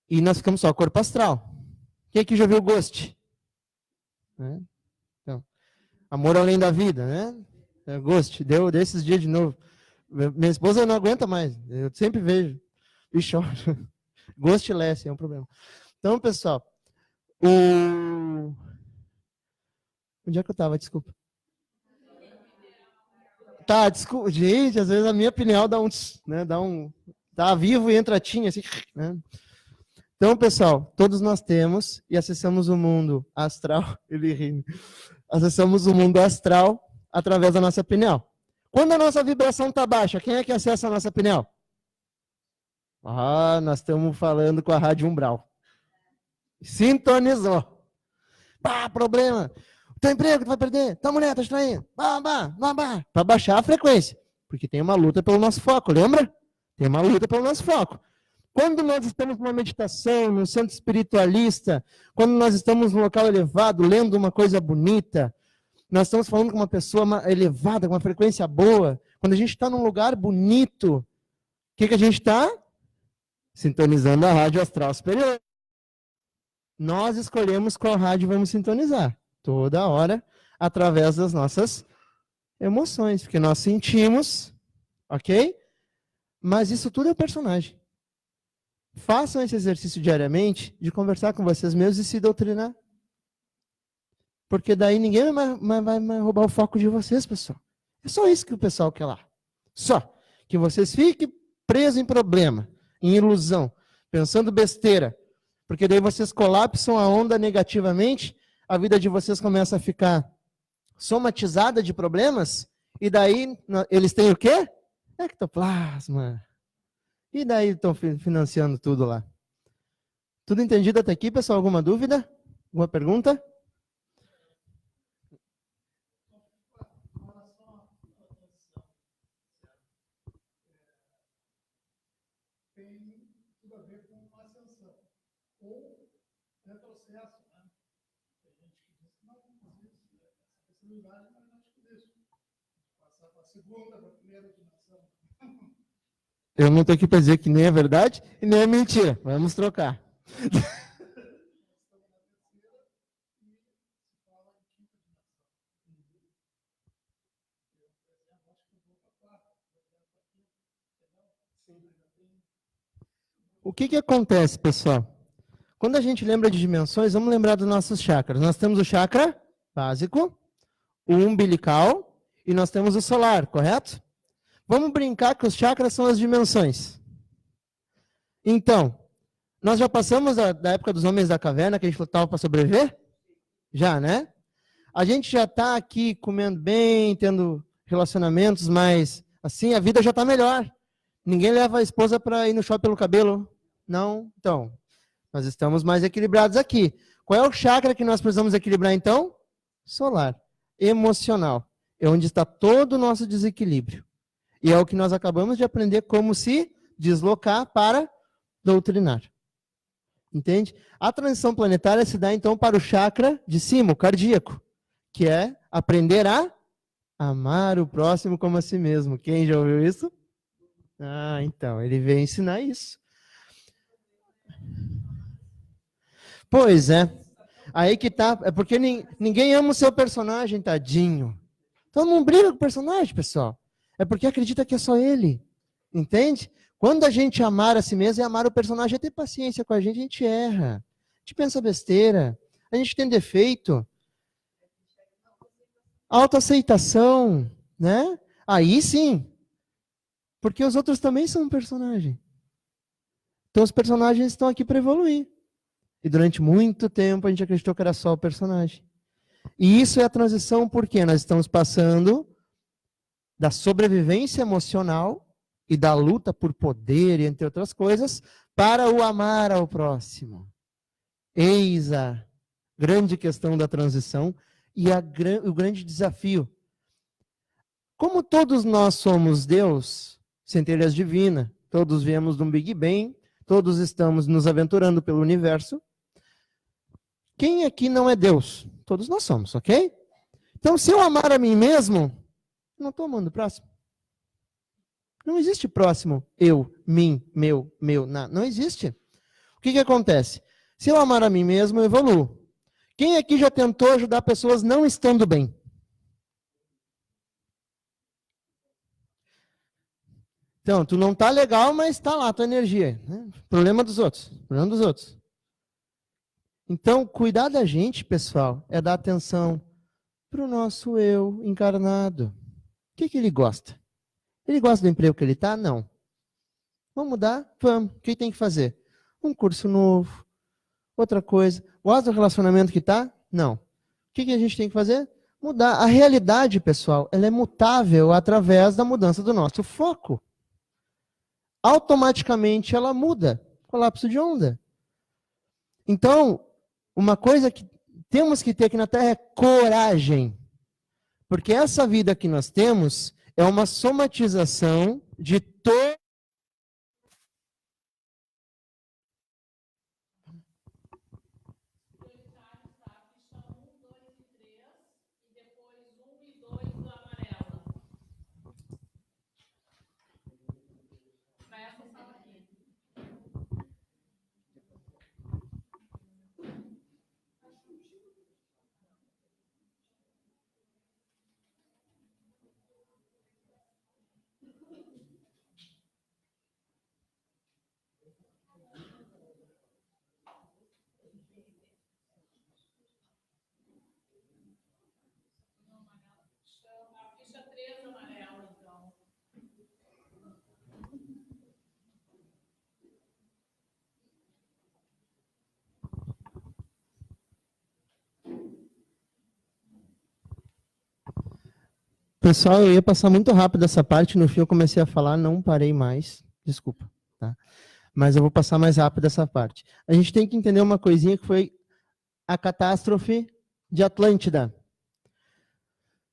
e nós ficamos só corpo astral. Quem aqui já viu Ghost? Né? Então, Amor Além da Vida, né? Ghost, deu desses dias de novo. Minha esposa não aguenta mais, eu sempre vejo e choro. Ghostless é um problema. Então, pessoal, onde é que eu estava? Desculpa. Tá, desculpa. Gente, às vezes a minha pineal dá né, tá vivo e entra tinha, assim, né? Então, pessoal, todos nós temos e acessamos o mundo astral, ele ri. Acessamos o mundo astral através da nossa pineal. Quando a nossa vibração está baixa, quem é que acessa a nossa pineal? Nós estamos falando com a rádio umbral. Sintonizou. Problema. Teu emprego, tu vai perder. Tua mulher tá traindo. Para baixar a frequência. Porque tem uma luta pelo nosso foco, lembra? Tem uma luta pelo nosso foco. Quando nós estamos numa meditação, num centro espiritualista, quando nós estamos num local elevado, lendo uma coisa bonita, nós estamos falando com uma pessoa elevada, com uma frequência boa, quando a gente está num lugar bonito, o que a gente está? Sintonizando a rádio astral superior. Nós escolhemos qual rádio vamos sintonizar. Toda hora, através das nossas emoções. Porque nós sentimos, ok? Mas isso tudo é o personagem. Façam esse exercício diariamente de conversar com vocês mesmos e se doutrinar. Porque daí ninguém vai roubar o foco de vocês, pessoal. É só isso que o pessoal quer lá. Só. Que vocês fiquem presos em problema, em ilusão, pensando besteira. Porque daí vocês colapsam a onda negativamente, a vida de vocês começa a ficar somatizada de problemas, e daí eles têm o quê? Ectoplasma. E daí estão financiando tudo lá. Tudo entendido até aqui, pessoal? Alguma dúvida? Alguma pergunta? Tem tudo a ver com uma ascensão. Ou retrocesso, né? Tem gente que diz que não, essa possibilidade não é isso. Passar para a segunda, para a primeira dimensão. Eu não estou aqui para dizer que nem é verdade e nem é mentira. Vamos trocar. O que acontece, pessoal? Quando a gente lembra de dimensões, vamos lembrar dos nossos chakras. Nós temos o chakra básico, o umbilical e nós temos o solar, correto? Vamos brincar que os chakras são as dimensões. Então, nós já passamos da época dos homens da caverna, que a gente lutava para sobreviver? Já, né? A gente já está aqui comendo bem, tendo relacionamentos, mas assim, a vida já está melhor. Ninguém leva a esposa para ir no shopping pelo cabelo? Não? Então, nós estamos mais equilibrados aqui. Qual é o chakra que nós precisamos equilibrar, então? Solar. Emocional. É onde está todo o nosso desequilíbrio. E é o que nós acabamos de aprender como se deslocar para doutrinar. Entende? A transição planetária se dá, então, para o chakra de cima, o cardíaco, que é aprender a amar o próximo como a si mesmo. Quem já ouviu isso? Ah, então, ele veio ensinar isso. Pois é. Aí que tá, é porque ninguém ama o seu personagem, tadinho. Então não briga com o personagem, pessoal. É porque acredita que é só ele. Entende? Quando a gente amar a si mesmo e amar o personagem, é ter paciência com a gente erra. A gente pensa besteira. A gente tem defeito. Autoaceitação, né? Aí sim. Porque os outros também são um personagem. Então os personagens estão aqui para evoluir. E durante muito tempo a gente acreditou que era só o personagem. E isso é a transição porque nós estamos passando da sobrevivência emocional e da luta por poder, entre outras coisas, para o amar ao próximo. Eis a grande questão da transição e o grande desafio. Como todos nós somos Deus, centelhas divinas, todos viemos de um Big Bang, todos estamos nos aventurando pelo universo, quem aqui não é Deus? Todos nós somos, ok? Então, se eu amar a mim mesmo, não estou amando o próximo. Não existe próximo, eu, mim, meu, não existe. O que acontece? Se eu amar a mim mesmo, eu evoluo. Quem aqui já tentou ajudar pessoas não estando bem? Então, tu não tá legal, mas tá lá a tua energia. Né? Problema dos outros. Problema dos outros. Então, cuidar da gente, pessoal, é dar atenção para o nosso eu encarnado. O que ele gosta? Ele gosta do emprego que ele está? Não. Vamos mudar? Vamos. O que tem que fazer? Um curso novo. Outra coisa. Gosta do relacionamento que está? Não. O que a gente tem que fazer? Mudar. A realidade, pessoal, ela é mutável através da mudança do nosso foco. Automaticamente ela muda. Colapso de onda. Então, uma coisa que temos que ter aqui na Terra é coragem. Porque essa vida que nós temos é uma somatização de todo. Pessoal, eu ia passar muito rápido essa parte, no fim eu comecei a falar, não parei mais, desculpa, tá? Mas eu vou passar mais rápido essa parte. A gente tem que entender uma coisinha que foi a catástrofe de Atlântida.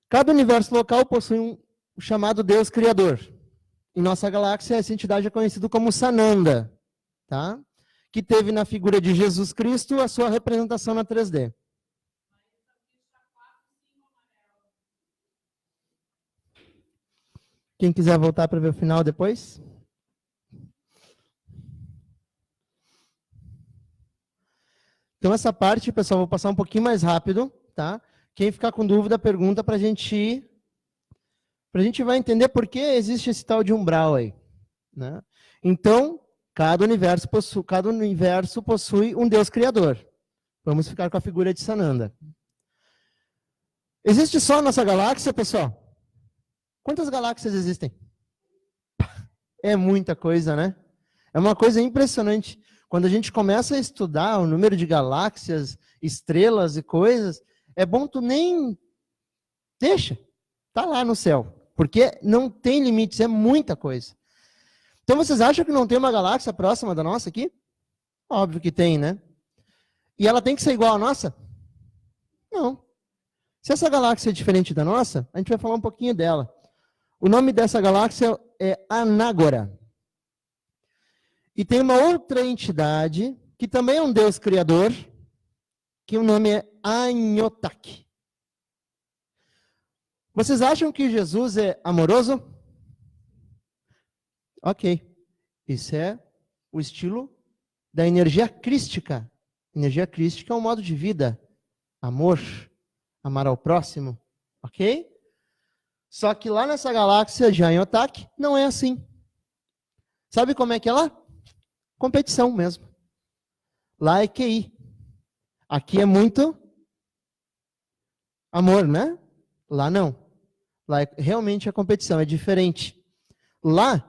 Cada universo local possui um chamado Deus Criador. Em nossa galáxia, essa entidade é conhecida como Sananda, tá? Que teve na figura de Jesus Cristo a sua representação na 3D. Quem quiser voltar para ver o final depois? Então, essa parte, pessoal, vou passar um pouquinho mais rápido, tá? Quem ficar com dúvida, pergunta para a gente vai entender por que existe esse tal de umbral aí, né? Então, cada universo possui um Deus criador. Vamos ficar com a figura de Sananda. Existe só a nossa galáxia, pessoal? Quantas galáxias existem? É muita coisa, né? É uma coisa impressionante. Quando a gente começa a estudar o número de galáxias, estrelas e coisas, é bom tu nem deixa. Tá lá no céu. Porque não tem limites, é muita coisa. Então vocês acham que não tem uma galáxia próxima da nossa aqui? Óbvio que tem, né? E ela tem que ser igual à nossa? Não. Se essa galáxia é diferente da nossa, a gente vai falar um pouquinho dela. O nome dessa galáxia é Anágora. E tem uma outra entidade, que também é um Deus criador, que o nome é Anhotak. Vocês acham que Jesus é amoroso? Ok. Isso é o estilo da energia crística. Energia crística é um modo de vida. Amor, amar ao próximo. Ok? Só que lá nessa galáxia de Anhotak, não é assim. Sabe como é que é lá? Competição mesmo. Lá é QI. Aqui é muito amor, né? Lá não. Lá realmente a competição é diferente. Lá,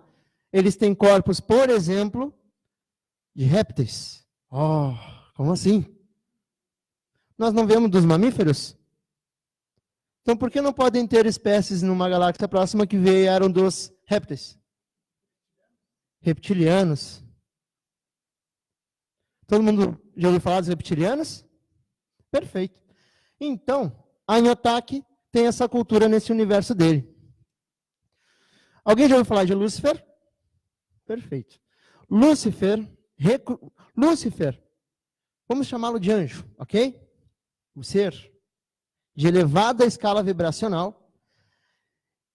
eles têm corpos, por exemplo, de répteis. Oh, como assim? Nós não vemos dos mamíferos? Então, por que não podem ter espécies numa galáxia próxima que vieram dos répteis? Reptilianos. Todo mundo já ouviu falar dos reptilianos? Perfeito. Então, Anhotak tem essa cultura nesse universo dele. Alguém já ouviu falar de Lúcifer? Perfeito. Lúcifer, vamos chamá-lo de anjo, ok? O ser de elevada escala vibracional,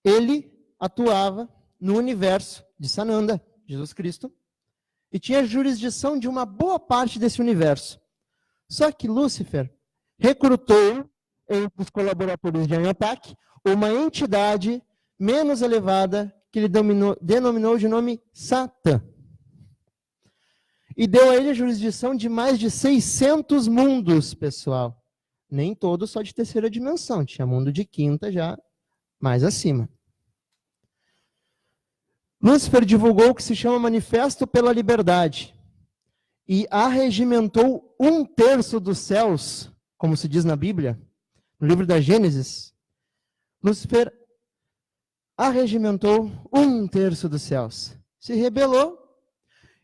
ele atuava no universo de Sananda, Jesus Cristo, e tinha jurisdição de uma boa parte desse universo. Só que Lúcifer recrutou entre os colaboradores de Anhotak uma entidade menos elevada que ele denominou de nome Satã. E deu a ele a jurisdição de mais de 600 mundos, pessoal. Nem todos só de terceira dimensão, tinha mundo de quinta já mais acima. Lúcifer divulgou o que se chama Manifesto pela Liberdade e arregimentou 1/3 dos céus, como se diz na Bíblia, no livro da Gênesis. Lúcifer arregimentou 1/3 dos céus, se rebelou.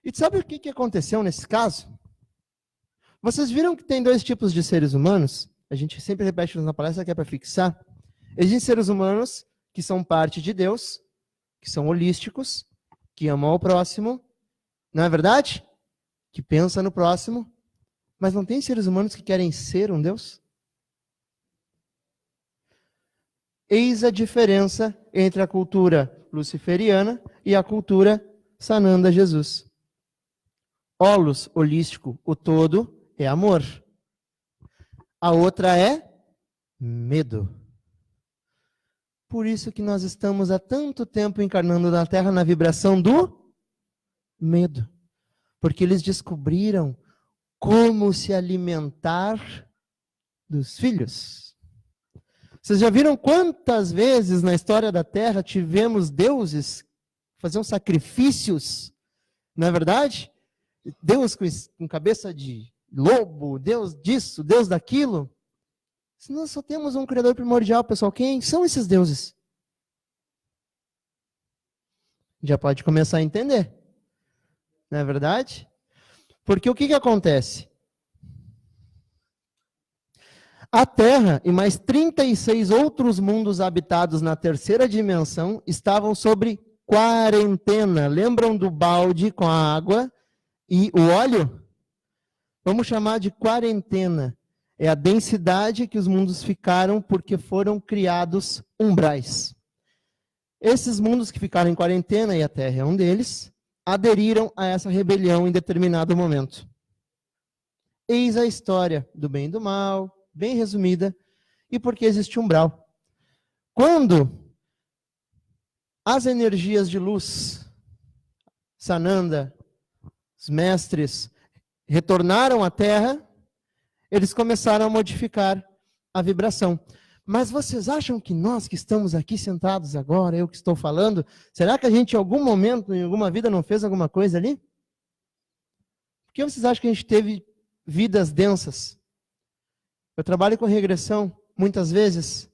E sabe o que aconteceu nesse caso? Vocês viram que tem 2 tipos de seres humanos? A gente sempre repete na palestra que é para fixar. Existem seres humanos que são parte de Deus, que são holísticos, que amam ao próximo, não é verdade? Que pensa no próximo, mas não tem seres humanos que querem ser um Deus? Eis a diferença entre a cultura luciferiana e a cultura Sananda Jesus. Holos, holístico, o todo, é amor. A outra é medo. Por isso que nós estamos há tanto tempo encarnando na Terra na vibração do medo. Porque eles descobriram como se alimentar dos filhos. Vocês já viram quantas vezes na história da Terra tivemos deuses faziam sacrifícios? Não é verdade? Deus com cabeça de lobo, Deus disso, Deus daquilo. Se nós só temos um Criador primordial, pessoal, quem são esses deuses? Já pode começar a entender. Não é verdade? Porque o que acontece? A Terra e mais 36 outros mundos habitados na terceira dimensão estavam sob quarentena. Lembram do balde com a água e o óleo? Vamos chamar de quarentena. É a densidade que os mundos ficaram porque foram criados umbrais. Esses mundos que ficaram em quarentena, e a Terra é um deles, aderiram a essa rebelião em determinado momento. Eis a história do bem e do mal, bem resumida, e por que existe umbral. Quando as energias de luz, Sananda, os mestres, retornaram à Terra, eles começaram a modificar a vibração. Mas vocês acham que nós que estamos aqui sentados agora, eu que estou falando, será que a gente em algum momento, em alguma vida, não fez alguma coisa ali? Por que vocês acham que a gente teve vidas densas? Eu trabalho com regressão, muitas vezes.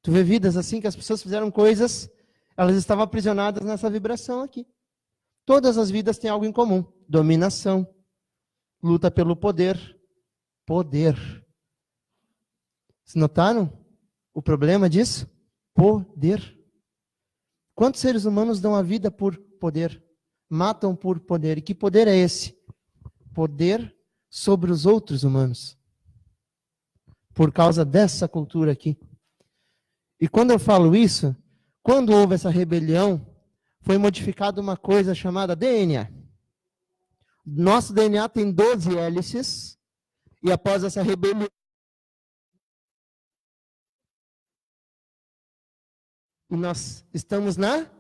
Tu vê vidas assim que as pessoas fizeram coisas, elas estavam aprisionadas nessa vibração aqui. Todas as vidas têm algo em comum: dominação, luta pelo poder. Poder. Vocês notaram o problema disso? Poder. Quantos seres humanos dão a vida por poder? Matam por poder. E que poder é esse? Poder sobre os outros humanos. Por causa dessa cultura aqui. E quando eu falo isso, quando houve essa rebelião, foi modificada uma coisa chamada DNA. Nosso DNA tem 12 hélices, e após essa rebelião, nós estamos na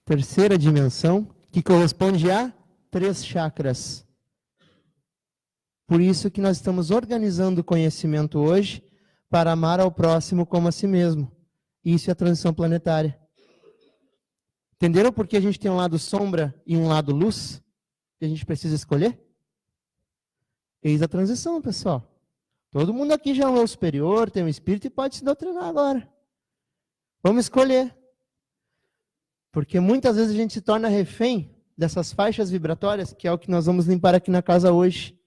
terceira dimensão, que corresponde a 3 chakras. Por isso que nós estamos organizando o conhecimento hoje para amar ao próximo como a si mesmo. Isso é a transição planetária. Entenderam por que a gente tem um lado sombra e um lado luz? Que a gente precisa escolher? Eis a transição, pessoal. Todo mundo aqui já é um eu superior, tem um espírito e pode se doutrinar agora. Vamos escolher. Porque muitas vezes a gente se torna refém dessas faixas vibratórias, que é o que nós vamos limpar aqui na casa hoje.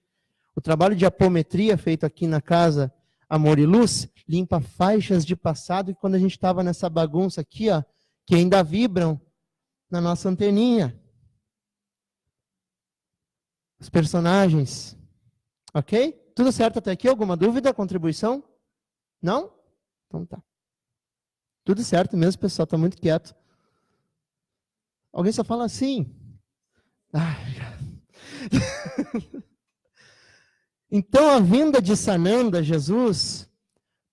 O trabalho de apometria feito aqui na casa Amor e Luz limpa faixas de passado, e quando a gente estava nessa bagunça aqui, ó, que ainda vibram na nossa anteninha. Os personagens. Ok? Tudo certo até aqui? Alguma dúvida, contribuição? Não? Então tá. Tudo certo mesmo, pessoal, está muito quieto. Alguém só fala assim. Então a vinda de Sananda, Jesus,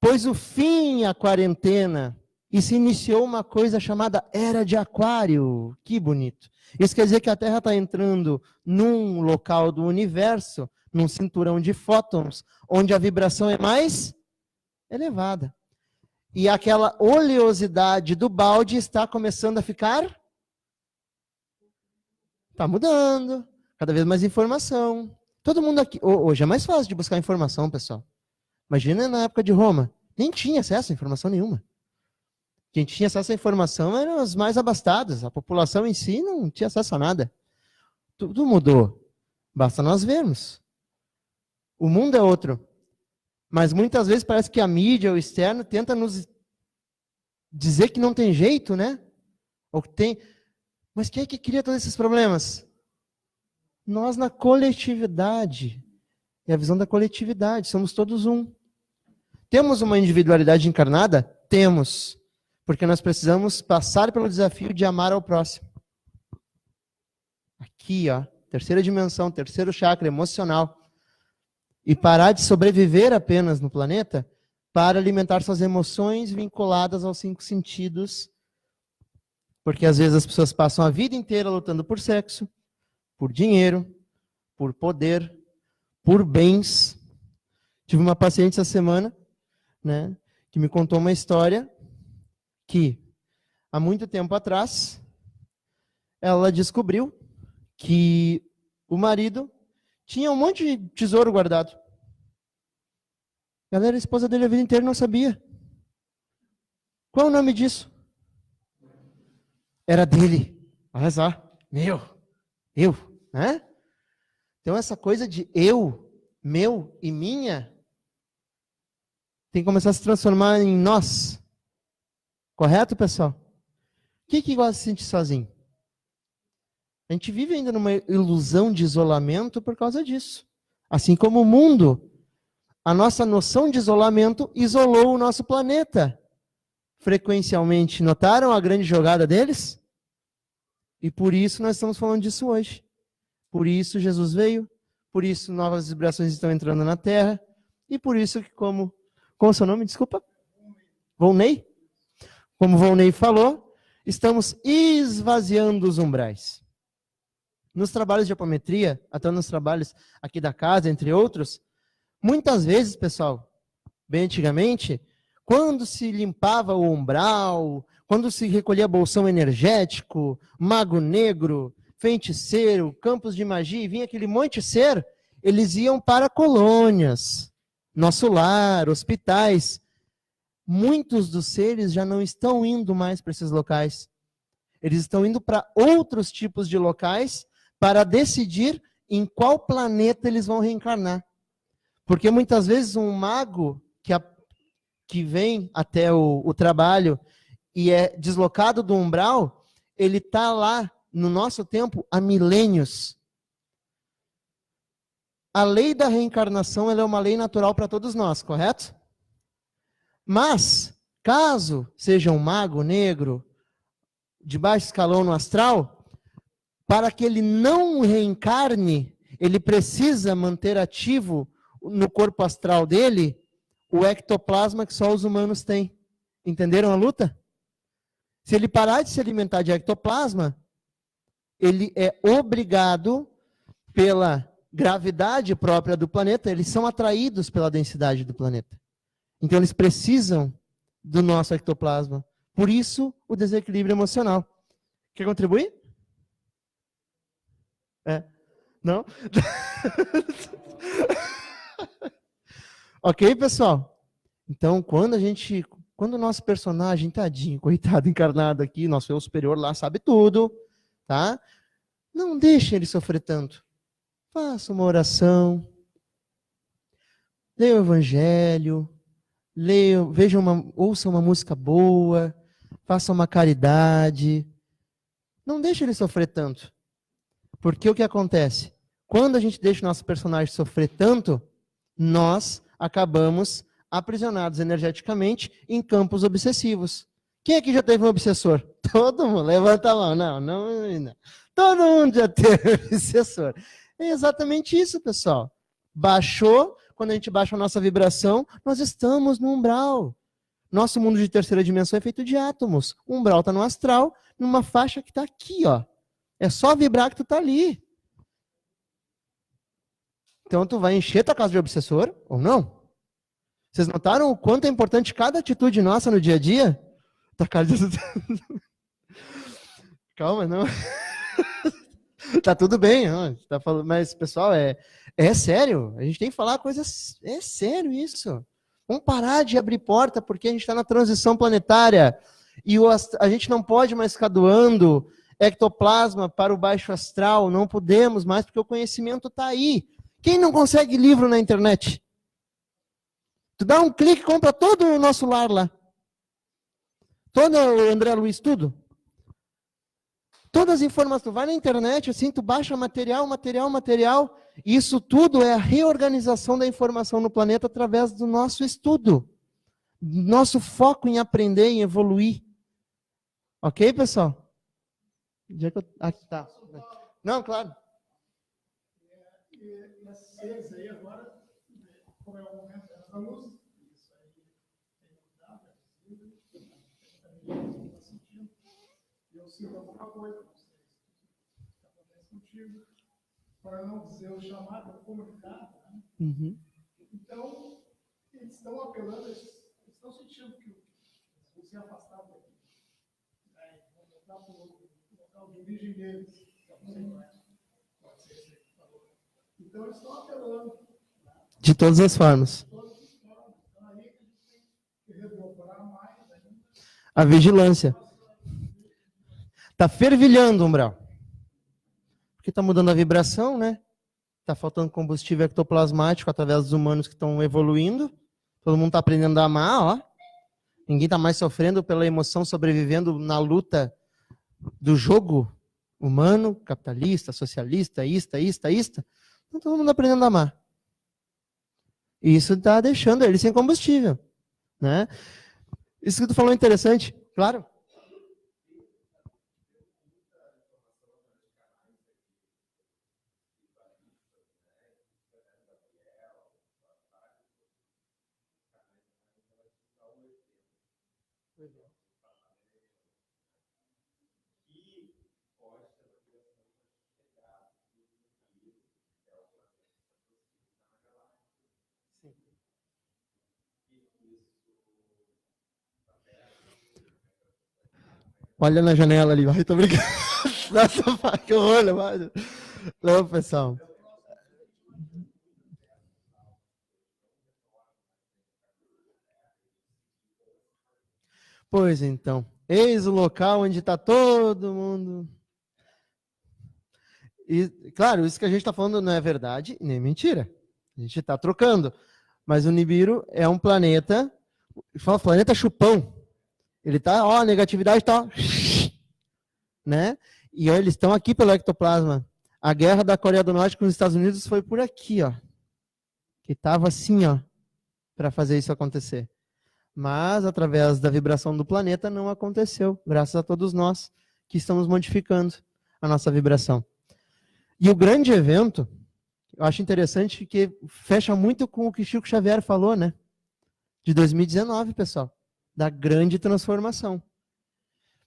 pôs o fim à quarentena e se iniciou uma coisa chamada Era de Aquário. Que bonito. Isso quer dizer que a Terra está entrando num local do universo, num cinturão de fótons, onde a vibração é mais elevada. E aquela oleosidade do balde está começando a ficar... Está mudando, cada vez mais informação. Todo mundo aqui... Hoje é mais fácil de buscar informação, pessoal. Imagina na época de Roma. Nem tinha acesso a informação nenhuma. Quem tinha acesso à informação eram os mais abastados. A população em si não tinha acesso a nada. Tudo mudou. Basta nós vermos. O mundo é outro. Mas muitas vezes parece que a mídia, o externo, tenta nos dizer que não tem jeito, né? Ou que tem... Mas quem é que cria todos esses problemas? Nós na coletividade. É a visão da coletividade. Somos todos um. Temos uma individualidade encarnada? Temos. Porque nós precisamos passar pelo desafio de amar ao próximo. Aqui, ó. Terceira dimensão, terceiro chakra emocional. E parar de sobreviver apenas no planeta para alimentar suas emoções vinculadas aos 5 sentidos. Porque às vezes as pessoas passam a vida inteira lutando por sexo, por dinheiro, por poder, por bens. Tive uma paciente essa semana, né, que me contou uma história que, há muito tempo atrás, ela descobriu que o marido tinha um monte de tesouro guardado. Ela era esposa dele a vida inteira e não sabia. Qual é o nome disso? Era dele. Olha só, eu, né? Então essa coisa de eu, meu e minha tem que começar a se transformar em nós. Correto, pessoal? Quem que gosta de se sentir sozinho? A gente vive ainda numa ilusão de isolamento por causa disso. Assim como o mundo, a nossa noção de isolamento isolou o nosso planeta. Frequencialmente, notaram a grande jogada deles? E por isso nós estamos falando disso hoje. Por isso Jesus veio, por isso novas vibrações estão entrando na Terra, e por isso que como é o seu nome, desculpa? Volney? Como Volney falou, estamos esvaziando os umbrais. Nos trabalhos de apometria, até nos trabalhos aqui da casa, entre outros, muitas vezes, pessoal, bem antigamente, quando se limpava o umbral, quando se recolhia bolsão energético, mago negro, feiticeiro, campos de magia, e vinha aquele monte de ser, eles iam para colônias, nosso lar, hospitais. Muitos dos seres já não estão indo mais para esses locais. Eles estão indo para outros tipos de locais para decidir em qual planeta eles vão reencarnar. Porque muitas vezes um mago que vem até o trabalho e é deslocado do umbral, ele está lá, no nosso tempo, há milênios. A lei da reencarnação ela é uma lei natural para todos nós, correto? Mas, caso seja um mago negro, de baixo escalão no astral, para que ele não reencarne, ele precisa manter ativo no corpo astral dele o ectoplasma que só os humanos têm. Entenderam a luta? Se ele parar de se alimentar de ectoplasma, ele é obrigado pela gravidade própria do planeta, eles são atraídos pela densidade do planeta. Então eles precisam do nosso ectoplasma. Por isso, o desequilíbrio emocional. Quer contribuir? Não? Ok, pessoal? Então, quando o nosso personagem, tadinho, coitado, encarnado aqui, nosso eu superior lá sabe tudo, tá? Não deixe ele sofrer tanto. Faça uma oração, leia o evangelho, ouça uma música boa, faça uma caridade. Não deixe ele sofrer tanto. Porque o que acontece? Quando a gente deixa o nosso personagem sofrer tanto, nós acabamos aprisionados energeticamente em campos obsessivos. Quem aqui já teve um obsessor? Todo mundo, levanta a mão. Não. Todo mundo já teve um obsessor. É exatamente isso, pessoal. Baixou, quando a gente baixa a nossa vibração, nós estamos no umbral. Nosso mundo de terceira dimensão é feito de átomos. O umbral está no astral, numa faixa que está aqui, ó. É só vibrar que tu está ali. Então tu vai encher tua casa de obsessor ou não? Vocês notaram o quanto é importante cada atitude nossa no dia a dia? Tua casa de... Calma, não. Tá tudo bem, não. Tá falando, mas pessoal, é sério. A gente tem que falar coisas. É sério isso. Vamos parar de abrir porta porque a gente está na transição planetária e a gente não pode mais ficar doando ectoplasma para o baixo astral. Não podemos mais porque o conhecimento está aí. Quem não consegue livro na internet? Tu dá um clique, compra todo o nosso lar lá. Todo o André Luiz, tudo. Todas as informações, tu vai na internet, assim, tu baixa material. Isso tudo é a reorganização da informação no planeta através do nosso estudo. Nosso foco em aprender, em evoluir. Ok, pessoal? Aqui tá. Não, claro. E esses seres aí agora, como é o momento da luz, isso aí tem mudado, é visível, está sentindo. E eu sinto alguma coisa, não sei o que acontece contigo, para não dizer o chamado, o comunicado. Né? Uhum. Então, eles estão apelando, eles estão sentindo que você é afastado daqui. Né? Vão voltar para o local de origem deles, que eu não sei qual é. Pode ser esse que falou. Então, eles estão apelando. Né? De todas as formas. Então, aí a gente tem que redobrar mais ainda. A vigilância. Está fervilhando o umbral. Porque está mudando a vibração, né? Está faltando combustível ectoplasmático através dos humanos que estão evoluindo. Todo mundo está aprendendo a amar, ó. Ninguém está mais sofrendo pela emoção, sobrevivendo na luta do jogo humano, capitalista, socialista, ista. Então, todo mundo aprendendo a amar. E isso está deixando ele sem combustível, né? Isso que tu falou é interessante, claro. Olha na janela ali. Ai, tô brincando. Nossa, que horror, mano. Não, pessoal. Pois então. Eis o local onde está todo mundo. E, claro, isso que a gente está falando não é verdade nem mentira. A gente está trocando. Mas o Nibiru é um planeta, fala planeta chupão. Ele tá, ó, a negatividade tá, né? E ó, eles estão aqui pelo ectoplasma. A guerra da Coreia do Norte com os Estados Unidos foi por aqui, ó. Que tava assim, ó, para fazer isso acontecer. Mas através da vibração do planeta não aconteceu, graças a todos nós que estamos modificando a nossa vibração. E o grande evento, eu acho interessante que fecha muito com o que Chico Xavier falou, né? De 2019, pessoal. Da grande transformação.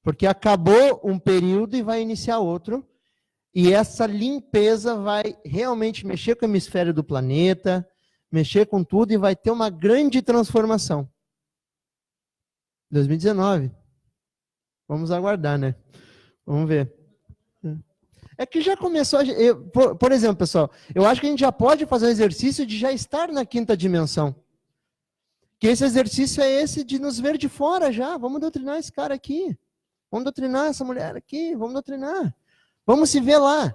Porque acabou um período e vai iniciar outro. E essa limpeza vai realmente mexer com o hemisfério do planeta, mexer com tudo e vai ter uma grande transformação. 2019. Vamos aguardar, né? Vamos ver. É que já começou, por exemplo, pessoal, eu acho que a gente já pode fazer um exercício de já estar na quinta dimensão. Que esse exercício é esse de nos ver de fora já. Vamos doutrinar esse cara aqui. Vamos doutrinar essa mulher aqui. Vamos doutrinar. Vamos se ver lá.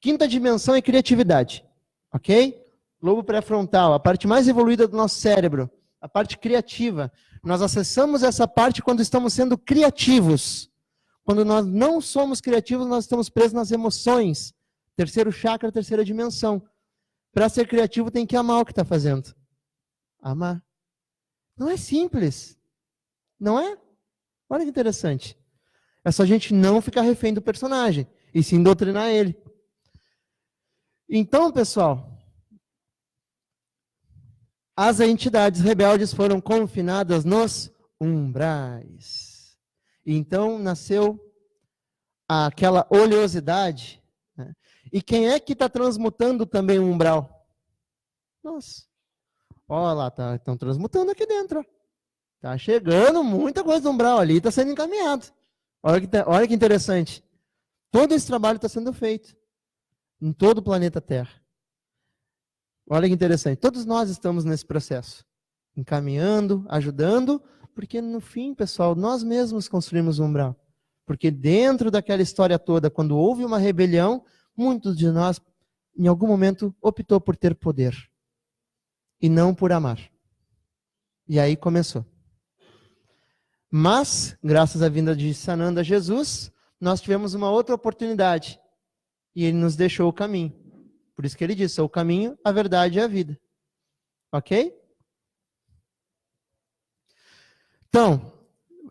Quinta dimensão é criatividade. Ok? Lobo pré-frontal, a parte mais evoluída do nosso cérebro. A parte criativa. Nós acessamos essa parte quando estamos sendo criativos. Quando nós não somos criativos, nós estamos presos nas emoções. Terceiro chakra, terceira dimensão. Para ser criativo, tem que amar o que está fazendo. Amar. Não é simples. Não é? Olha que interessante. É só a gente não ficar refém do personagem. E sim doutrinar ele. Então, pessoal, as entidades rebeldes foram confinadas nos umbrais. Então nasceu aquela oleosidade. Né? E quem é que está transmutando também o umbral? Nós. Olha lá, estão transmutando aqui dentro. Está chegando muita coisa do umbral ali, está sendo encaminhado. Olha que interessante. Todo esse trabalho está sendo feito em todo o planeta Terra. Olha que interessante. Todos nós estamos nesse processo. Encaminhando, ajudando, porque no fim, pessoal, nós mesmos construímos o umbral. Porque dentro daquela história toda, quando houve uma rebelião, muitos de nós, em algum momento, optou por ter poder. E não por amar. E aí começou. Mas, graças à vinda de Sananda Jesus, nós tivemos uma outra oportunidade. E ele nos deixou o caminho. Por isso que ele disse, o caminho, a verdade e a vida. Ok? Então,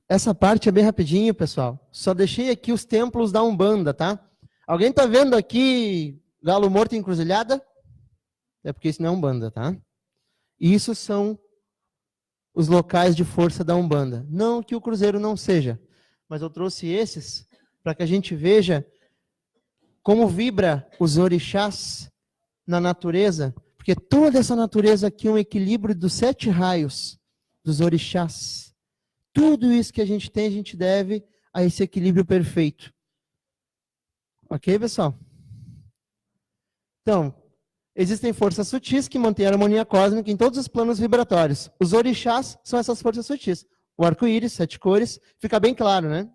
essa parte é bem rapidinho, pessoal. Só deixei aqui os templos da Umbanda, tá? Alguém está vendo aqui Galo Morto e Encruzilhada? É porque isso não é Umbanda, tá? Isso são os locais de força da Umbanda. Não que o Cruzeiro não seja, mas eu trouxe esses para que a gente veja como vibra os orixás na natureza, porque toda essa natureza aqui é um equilíbrio dos 7 raios dos orixás. Tudo isso que a gente deve a esse equilíbrio perfeito. Ok, pessoal? Então, existem forças sutis que mantêm a harmonia cósmica em todos os planos vibratórios. Os orixás são essas forças sutis. O arco-íris, 7 cores, fica bem claro, né?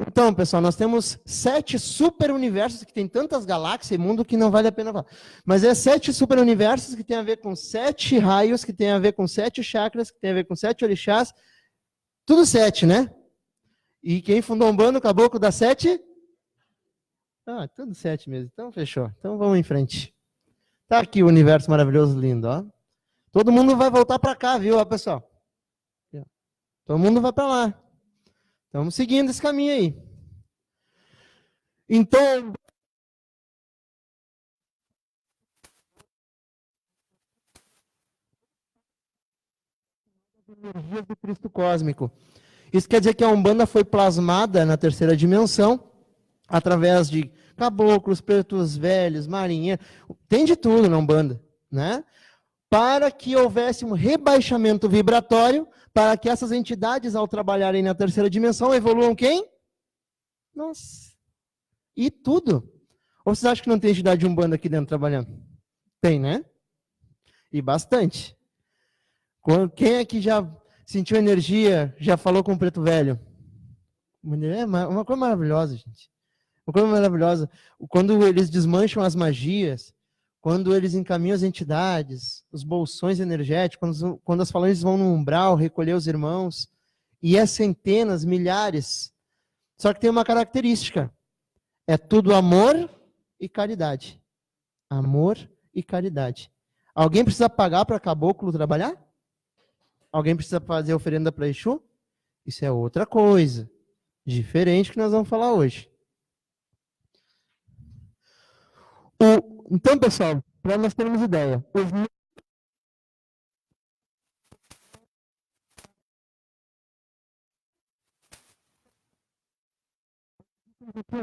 Então, pessoal, nós temos 7 super-universos, que tem tantas galáxias e mundo que não vale a pena falar. Mas é 7 super-universos que tem a ver com 7 raios, que tem a ver com 7 chakras, que tem a ver com 7 orixás. Tudo 7, né? E quem fundou um bando, o caboclo da 7? Ah, tudo 7 mesmo. Então, fechou. Então, vamos em frente. Tá aqui o universo maravilhoso, lindo, ó. Todo mundo vai voltar para cá, viu, ó, pessoal? Todo mundo vai para lá. Estamos seguindo esse caminho aí. Então, energias do Cristo cósmico. Isso quer dizer que a Umbanda foi plasmada na terceira dimensão através de caboclos, pretos velhos, marinheiros, tem de tudo na Umbanda, né? Para que houvesse um rebaixamento vibratório, para que essas entidades, ao trabalharem na terceira dimensão, evoluam quem? Nossa. E tudo. Ou vocês acham que não tem entidade de Umbanda aqui dentro trabalhando? Tem, né? E bastante. Quem é que já sentiu energia, já falou com o preto velho? É uma coisa maravilhosa, gente. Uma coisa maravilhosa. Quando eles desmancham as magias, quando eles encaminham as entidades, os bolsões energéticos, quando as falanges vão no umbral recolher os irmãos, e é centenas, milhares. Só que tem uma característica. É tudo amor e caridade. Amor e caridade. Alguém precisa pagar para caboclo trabalhar? Alguém precisa fazer oferenda para Exu? Isso é outra coisa. Diferente que nós vamos falar hoje. Então, pessoal, para nós termos ideia,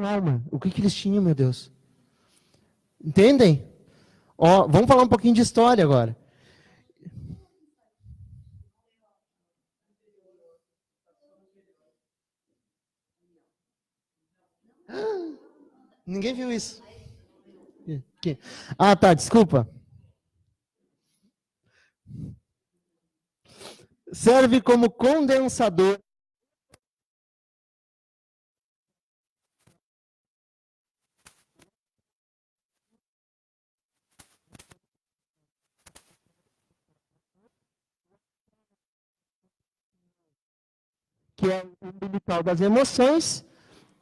alma, o que eles tinham, meu Deus? Entendem? Ó, vamos falar um pouquinho de história agora. Ninguém viu isso. Ah, tá, desculpa. Serve como condensador. Que é o umbilical das emoções,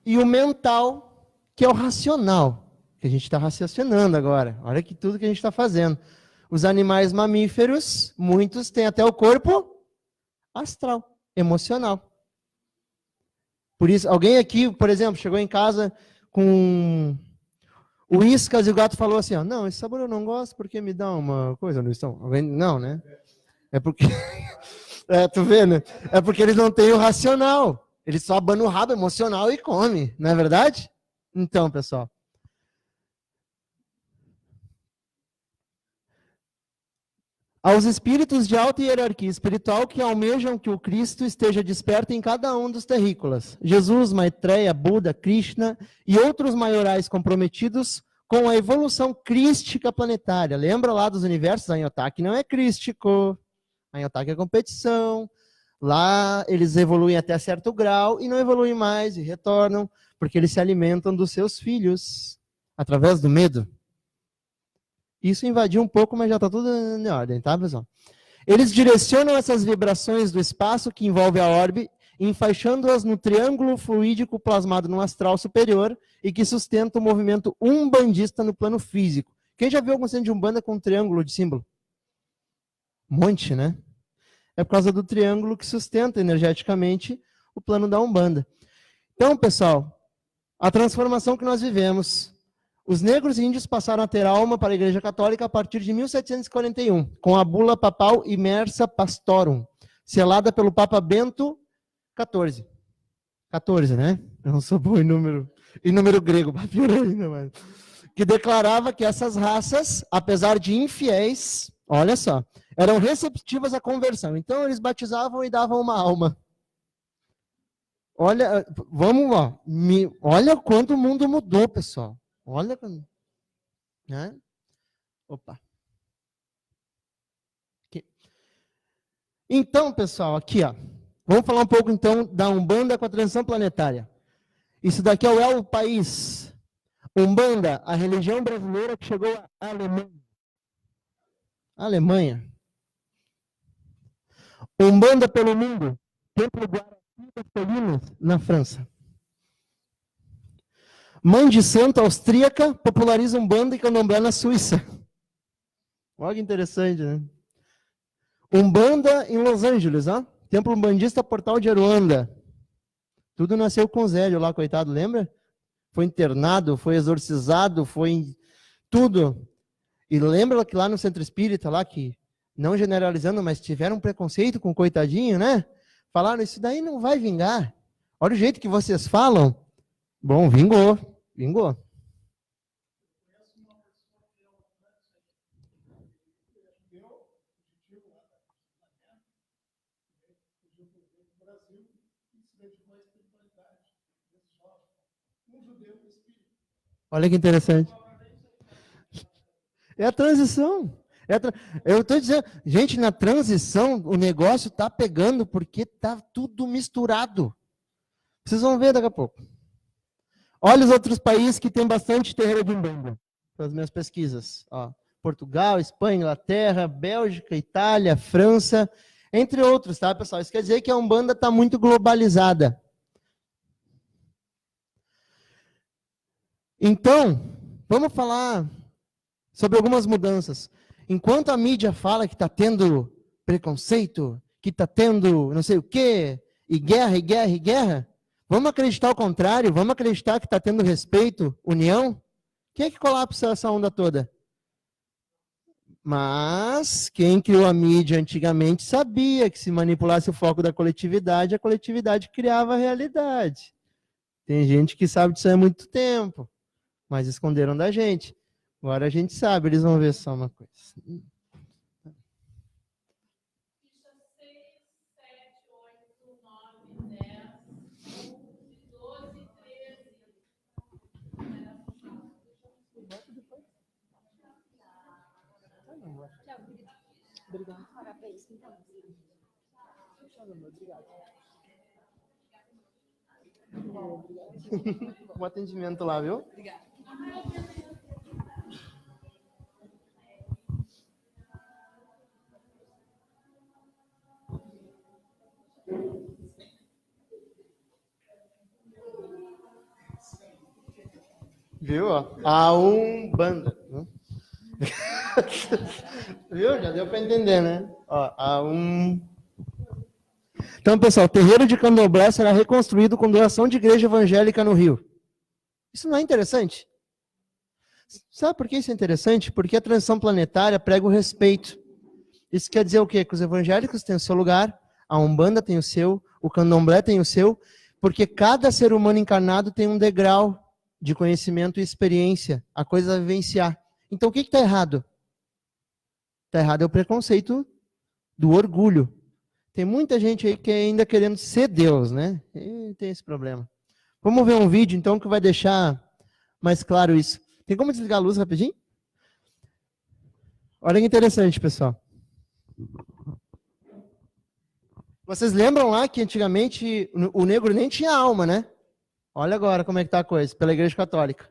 e o mental, que é o racional, que a gente está raciocinando agora. Olha que tudo que a gente está fazendo. Os animais mamíferos, muitos têm até o corpo astral, emocional. Por isso, alguém aqui, por exemplo, chegou em casa com o Whiskas e o gato falou assim, ó, não, esse sabor eu não gosto porque me dá uma coisa no estômago. Alguém, não, né? É porque... tu vê, né? É porque eles não têm o racional. Eles só abanam o rabo emocional e comem, não é verdade? Então, pessoal. Aos espíritos de alta hierarquia espiritual que almejam que o Cristo esteja desperto em cada um dos terrícolas. Jesus, Maitreya, Buda, Krishna e outros maiorais comprometidos com a evolução crística planetária. Lembra lá dos universos? A Inhotak não é crístico. A Inhotak é competição. Lá eles evoluem até certo grau e não evoluem mais e retornam, porque eles se alimentam dos seus filhos através do medo. Isso invadiu um pouco, mas já está tudo em ordem, tá, pessoal? Eles direcionam essas vibrações do espaço que envolve a orbe, enfaixando-as no triângulo fluídico plasmado no astral superior e que sustenta o movimento umbandista no plano físico. Quem já viu algum centro de umbanda com um triângulo de símbolo? Um monte, né? É por causa do triângulo que sustenta energeticamente o plano da Umbanda. Então, pessoal, a transformação que nós vivemos, os negros e índios passaram a ter alma para a Igreja Católica a partir de 1741, com a bula papal Imersa Pastorum, selada pelo Papa Bento XIV. 14, né? Eu não sou bom em número grego, pior ainda, mas... que declarava que essas raças, apesar de infiéis, olha só, eram receptivas à conversão. Então, eles batizavam e davam uma alma. Olha, vamos lá. Olha quanto o mundo mudou, pessoal. Olha. Né? Opa. Aqui. Então, pessoal, aqui, ó. Vamos falar um pouco, então, da Umbanda com a transição planetária. Isso daqui é o El País. Umbanda, a religião brasileira que chegou à Alemanha. Alemanha. Umbanda pelo mundo. Templo Guaraci das Colinas, na França. Mãe de santo austríaca populariza Umbanda e Candomblé na Suíça. Olha que interessante, né? Umbanda em Los Angeles, ó. Templo Umbandista Portal de Aruanda. Tudo nasceu com Zélio lá, coitado, lembra? Foi internado, foi exorcizado, foi tudo. E lembra que lá no Centro Espírita, lá que, não generalizando, mas tiveram um preconceito com o coitadinho, né? Falaram, isso daí não vai vingar. Olha o jeito que vocês falam. Bom, vingou, vingou. Olha que interessante. É a transição. Eu estou dizendo, gente, na transição o negócio está pegando porque está tudo misturado. Vocês vão ver daqui a pouco. Olha os outros países que tem bastante terreiro de Umbanda, pelas minhas pesquisas. Ó, Portugal, Espanha, Inglaterra, Bélgica, Itália, França, entre outros, tá, pessoal? Isso quer dizer que a Umbanda está muito globalizada. Então, vamos falar sobre algumas mudanças. Enquanto a mídia fala que está tendo preconceito, que está tendo não sei o quê, e guerra, e guerra, e guerra, vamos acreditar o contrário? Vamos acreditar que está tendo respeito, união? Quem é que colapsa essa onda toda? Mas quem criou a mídia antigamente sabia que se manipulasse o foco da coletividade, a coletividade criava a realidade. Tem gente que sabe disso há muito tempo, mas esconderam da gente. Agora a gente sabe, eles vão ver só uma coisa. Obrigado. Parabéns. Bom atendimento lá, viu? Obrigada. Viu? A Umbanda. Viu? Já deu para entender, né? Ó, Então, pessoal, o terreiro de Candomblé será reconstruído com doação de igreja evangélica no Rio. Isso não é interessante? Sabe por que isso é interessante? Porque a transição planetária prega o respeito. Isso quer dizer o quê? Que os evangélicos têm o seu lugar, a Umbanda tem o seu, o Candomblé tem o seu, porque cada ser humano encarnado tem um degrau de conhecimento e experiência, a coisa a vivenciar. Então, o que está errado? Está errado é o preconceito do orgulho. Tem muita gente aí que ainda querendo ser Deus, né? E tem esse problema. Vamos ver um vídeo, então, que vai deixar mais claro isso. Tem como desligar a luz rapidinho? Olha que interessante, pessoal. Vocês lembram lá que antigamente o negro nem tinha alma, né? Olha agora como é que está a coisa, pela Igreja Católica.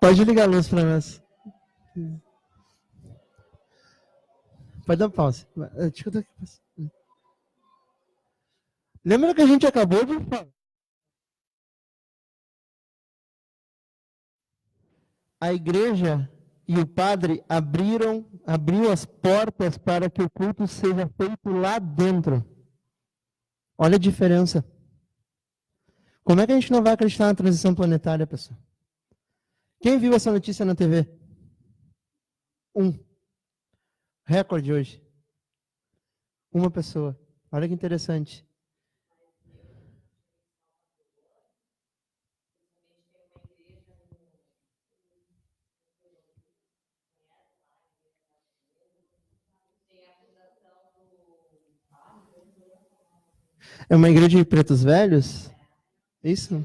Pode ligar a luz para nós. Pode dar pausa. Lembra que a gente acabou de falar? A igreja e o padre abriu as portas para que o culto seja feito lá dentro. Olha a diferença. Como é que a gente não vai acreditar na transição planetária, pessoal? Quem viu essa notícia na TV? Recorde hoje. Uma pessoa. Olha que interessante. É uma igreja de pretos velhos? Isso?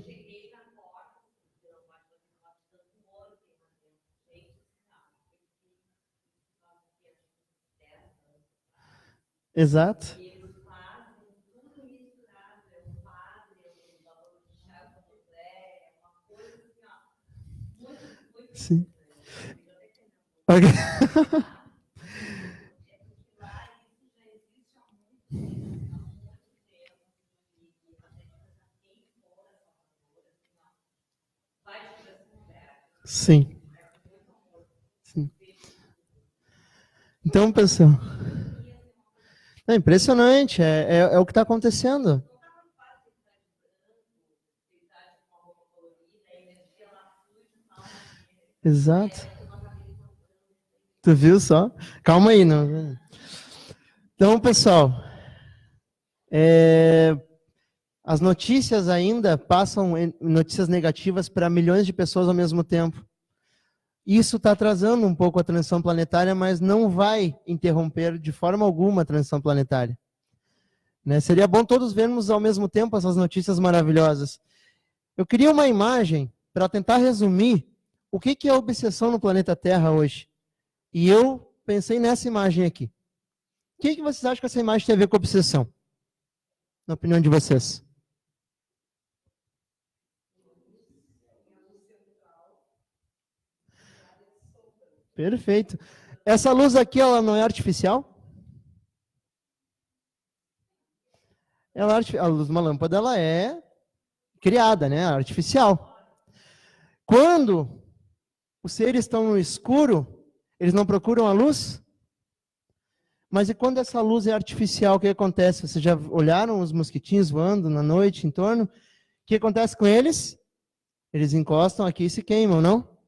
Exato. Sim. Okay. Sim. Sim. Então, pessoal, é impressionante, é o que está acontecendo. Exato. Tu viu só? Calma aí, não. Então, pessoal, as notícias ainda passam notícias negativas para milhões de pessoas ao mesmo tempo. Isso está atrasando um pouco a transição planetária, mas não vai interromper de forma alguma a transição planetária. Né? Seria bom todos vermos ao mesmo tempo essas notícias maravilhosas. Eu queria uma imagem para tentar resumir o que é a obsessão no planeta Terra hoje. E eu pensei nessa imagem aqui. O que vocês acham que essa imagem tem a ver com obsessão? Na opinião de vocês. Perfeito. Essa luz aqui, ela não é artificial? A luz de uma lâmpada, ela é criada, né? Artificial. Quando os seres estão no escuro, eles não procuram a luz? Mas e quando essa luz é artificial, o que acontece? Vocês já olharam os mosquitinhos voando na noite em torno? O que acontece com eles? Eles encostam aqui e se queimam, não?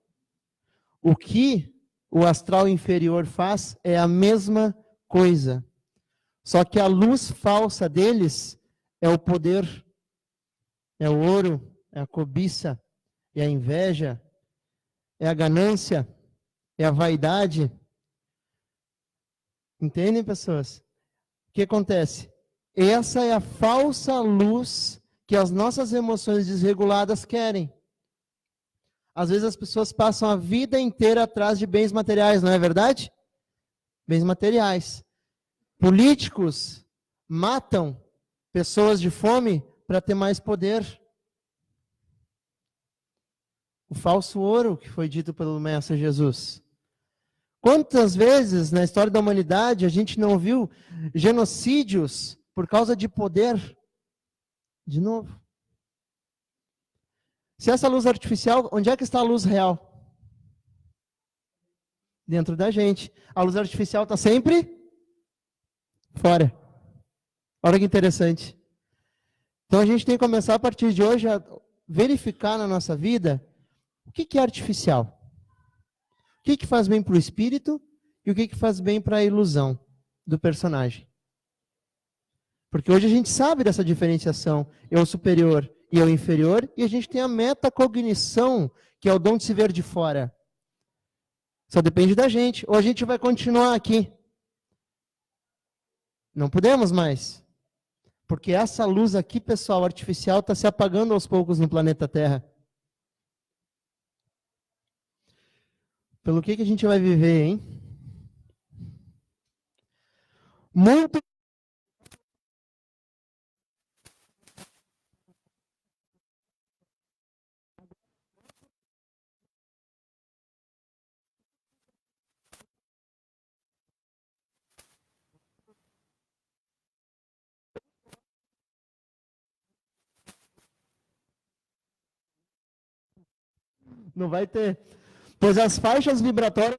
O que o astral inferior faz é a mesma coisa. Só que a luz falsa deles é o poder, é o ouro, é a cobiça, é a inveja, é a ganância, é a vaidade. Entendem, pessoas? O que acontece? Essa é a falsa luz que as nossas emoções desreguladas querem. Às vezes as pessoas passam a vida inteira atrás de bens materiais, não é verdade? Bens materiais. Políticos matam pessoas de fome para ter mais poder. O falso ouro que foi dito pelo Mestre Jesus. Quantas vezes na história da humanidade a gente não viu genocídios por causa de poder? De novo. Se essa luz artificial, onde é que está a luz real? Dentro da gente. A luz artificial está sempre fora. Olha que interessante. Então a gente tem que começar a partir de hoje a verificar na nossa vida o que é artificial. O que faz bem para o espírito e o que faz bem para a ilusão do personagem. Porque hoje a gente sabe dessa diferenciação. Eu superior e eu inferior, e a gente tem a metacognição, que é o dom de se ver de fora. Só depende da gente. Ou a gente vai continuar aqui. Não podemos mais. Porque essa luz aqui, pessoal, artificial, está se apagando aos poucos no planeta Terra. Pelo que a gente vai viver, hein? muito não vai ter, pois as faixas vibratórias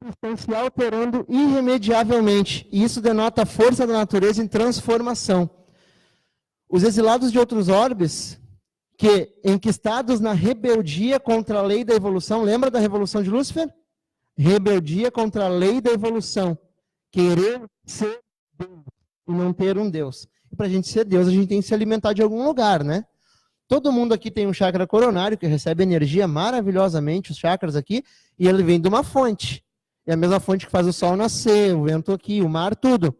estão se alterando irremediavelmente, e isso denota a força da natureza em transformação. Os exilados de outros orbes, que enquistados na rebeldia contra a lei da evolução, lembra da revolução de Lúcifer? Rebeldia contra a lei da evolução, querer ser Deus e não ter um Deus. E para a gente ser Deus, a gente tem que se alimentar de algum lugar, né? Todo mundo aqui tem um chakra coronário que recebe energia maravilhosamente, os chakras aqui, e ele vem de uma fonte. É a mesma fonte que faz o sol nascer, o vento aqui, o mar, tudo.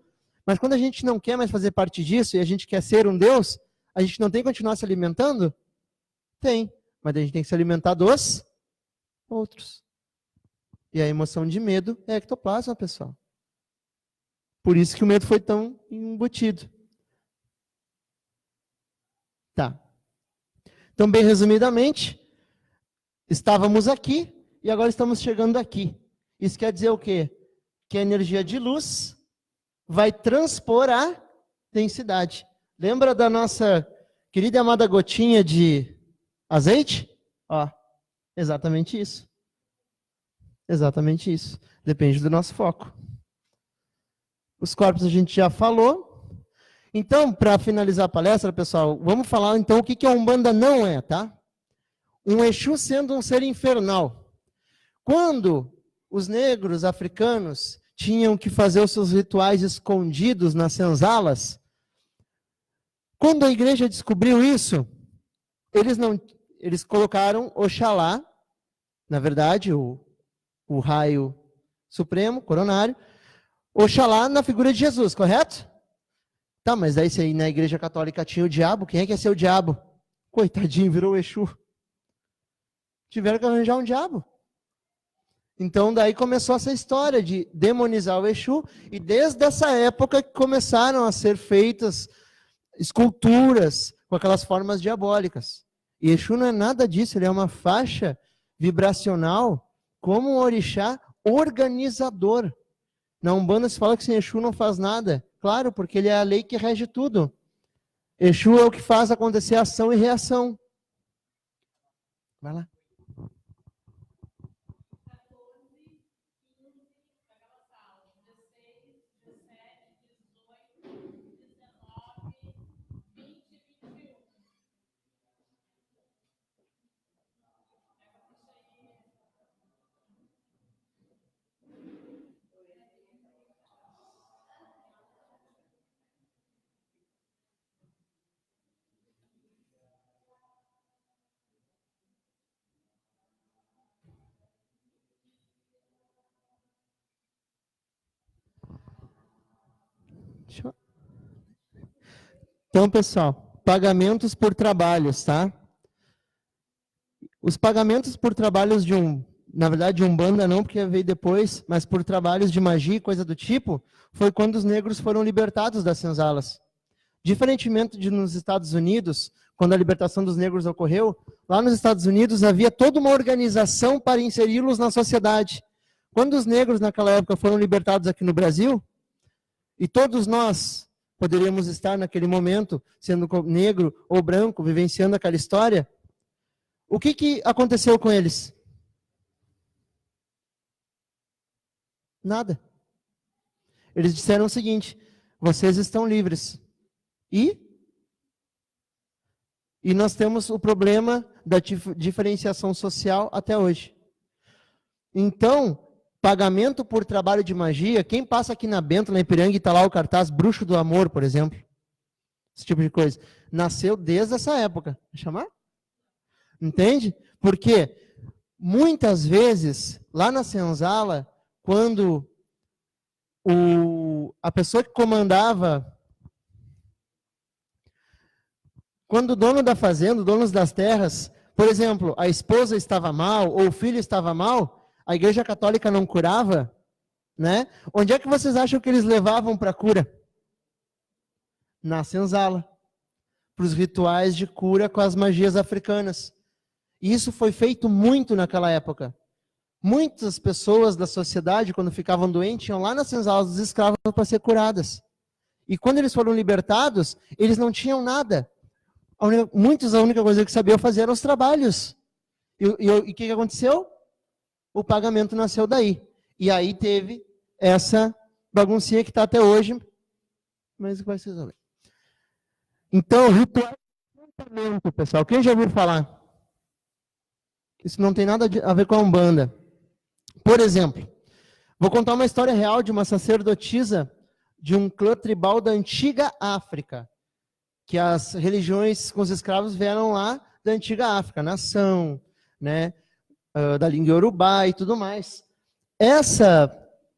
Mas quando a gente não quer mais fazer parte disso e a gente quer ser um Deus, a gente não tem que continuar se alimentando? Tem. Mas a gente tem que se alimentar dos outros. E a emoção de medo é ectoplasma, pessoal. Por isso que o medo foi tão embutido. Tá. Então, bem resumidamente, estávamos aqui e agora estamos chegando aqui. Isso quer dizer o quê? Que a energia de luz vai transpor a densidade. Lembra da nossa querida e amada gotinha de azeite? Ó, exatamente isso. Exatamente isso. Depende do nosso foco. Os corpos a gente já falou. Então, para finalizar a palestra, pessoal, vamos falar então o que a Umbanda não é, tá? Um Exu sendo um ser infernal. Quando os negros africanos tinham que fazer os seus rituais escondidos nas senzalas, quando a igreja descobriu isso, eles colocaram Oxalá, na verdade, o raio supremo, coronário, Oxalá na figura de Jesus, correto? Tá, mas daí se aí na igreja católica tinha o diabo, quem é que ia ser o diabo? Coitadinho, virou o Exu. Tiveram que arranjar um diabo. Então daí começou essa história de demonizar o Exu, e desde essa época começaram a ser feitas esculturas com aquelas formas diabólicas. E Exu não é nada disso, ele é uma faixa vibracional como um orixá organizador. Na Umbanda se fala que sem Exu não faz nada. Claro, porque ele é a lei que rege tudo. Exu é o que faz acontecer ação e reação. Vai lá. Então, pessoal, pagamentos por trabalhos, tá? Os pagamentos por trabalhos na verdade, de Umbanda não, porque veio depois, mas por trabalhos de magia e coisa do tipo, foi quando os negros foram libertados das senzalas. Diferentemente de nos Estados Unidos, quando a libertação dos negros ocorreu, lá nos Estados Unidos havia toda uma organização para inseri-los na sociedade. Quando os negros naquela época foram libertados aqui no Brasil, e todos nós poderíamos estar naquele momento, sendo negro ou branco, vivenciando aquela história, o que aconteceu com eles? Nada. Eles disseram o seguinte: vocês estão livres. E nós temos o problema da diferenciação social até hoje. Então, pagamento por trabalho de magia, quem passa aqui na Bento, na Ipiranga, e está lá o cartaz Bruxo do Amor, por exemplo, esse tipo de coisa, nasceu desde essa época. Vai chamar? Entende? Porque muitas vezes, lá na senzala, quando a pessoa que comandava, quando o dono da fazenda, o dono das terras, por exemplo, a esposa estava mal, ou o filho estava mal, a igreja católica não curava, né? Onde é que vocês acham que eles levavam para cura? Na senzala, para os rituais de cura com as magias africanas. E isso foi feito muito naquela época. Muitas pessoas da sociedade, quando ficavam doentes, iam lá nas senzalas dos escravos para ser curadas. E quando eles foram libertados, eles não tinham nada. Muitos, a única coisa que sabiam fazer eram os trabalhos. E o que aconteceu? O pagamento nasceu daí. E aí teve essa baguncinha que está até hoje, mas vai se resolver. Então, ritual de tratamento, pessoal. Quem já ouviu falar? Isso não tem nada a ver com a Umbanda. Por exemplo, vou contar uma história real de uma sacerdotisa de um clã tribal da antiga África, que as religiões com os escravos vieram lá da antiga África, nação, né, da língua Yorubá e tudo mais. Essa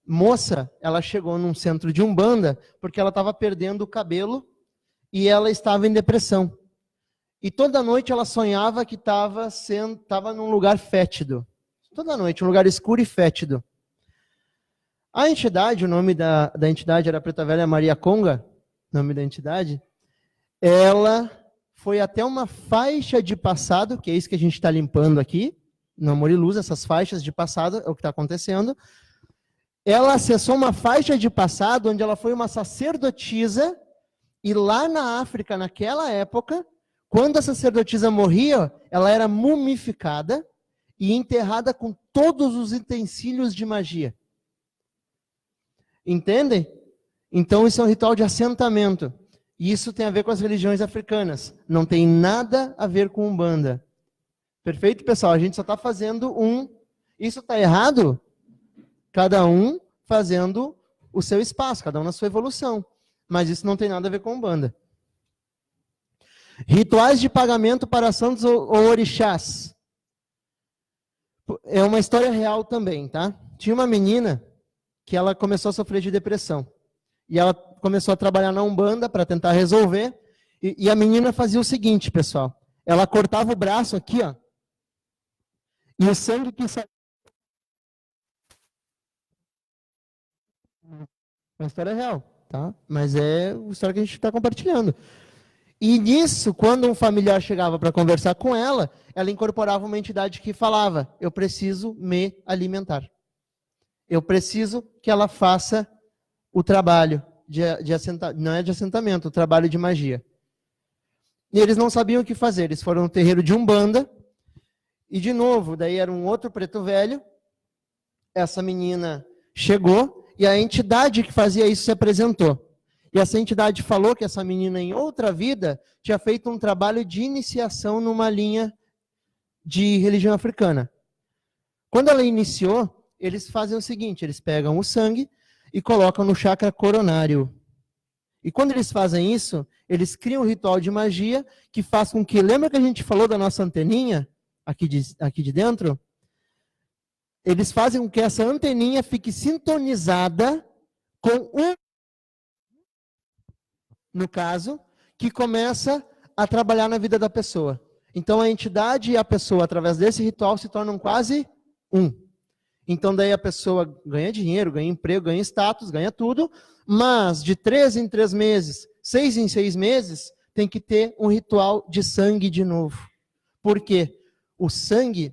moça, ela chegou num centro de Umbanda porque ela estava perdendo o cabelo e ela estava em depressão. E toda noite ela sonhava que estava num lugar fétido. Toda noite, um lugar escuro e fétido. A entidade, o nome da entidade era Preta Velha Maria Conga, nome da entidade, ela foi até uma faixa de passado, que é isso que a gente está limpando aqui, no Amor e Luz, essas faixas de passado, é o que está acontecendo. Ela acessou uma faixa de passado onde ela foi uma sacerdotisa, e lá na África, naquela época, quando a sacerdotisa morria, ela era mumificada e enterrada com todos os utensílios de magia. Entendem? Então isso é um ritual de assentamento. E isso tem a ver com as religiões africanas. Não tem nada a ver com Umbanda. Perfeito, pessoal? A gente só está fazendo Isso está errado? Cada um fazendo o seu espaço, cada um na sua evolução. Mas isso não tem nada a ver com Umbanda. Rituais de pagamento para santos ou orixás. É uma história real também, tá? Tinha uma menina que ela começou a sofrer de depressão. E ela começou a trabalhar na Umbanda para tentar resolver. E a menina fazia o seguinte, pessoal. Ela cortava o braço aqui, ó. E o sangue que saía... É uma história real, tá? Mas é uma história que a gente está compartilhando. E nisso, quando um familiar chegava para conversar com ela, ela incorporava uma entidade que falava: eu preciso me alimentar. Eu preciso que ela faça o trabalho de assentamento, não é de assentamento, o trabalho de magia. E eles não sabiam o que fazer. Eles foram no terreiro de Umbanda, e de novo, daí era um outro preto velho. Essa menina chegou, e a entidade que fazia isso se apresentou. E essa entidade falou que essa menina, em outra vida, tinha feito um trabalho de iniciação numa linha de religião africana. Quando ela iniciou, eles fazem o seguinte: eles pegam o sangue e colocam no chakra coronário. E quando eles fazem isso, eles criam um ritual de magia que faz com que, lembra que a gente falou da nossa anteninha, aqui de dentro? Eles fazem com que essa anteninha fique sintonizada com no caso, que começa a trabalhar na vida da pessoa. Então a entidade e a pessoa, através desse ritual, se tornam quase um. Então daí a pessoa ganha dinheiro, ganha emprego, ganha status, ganha tudo, mas de 3 em 3 meses, 6 em 6 meses, tem que ter um ritual de sangue de novo. Por quê? O sangue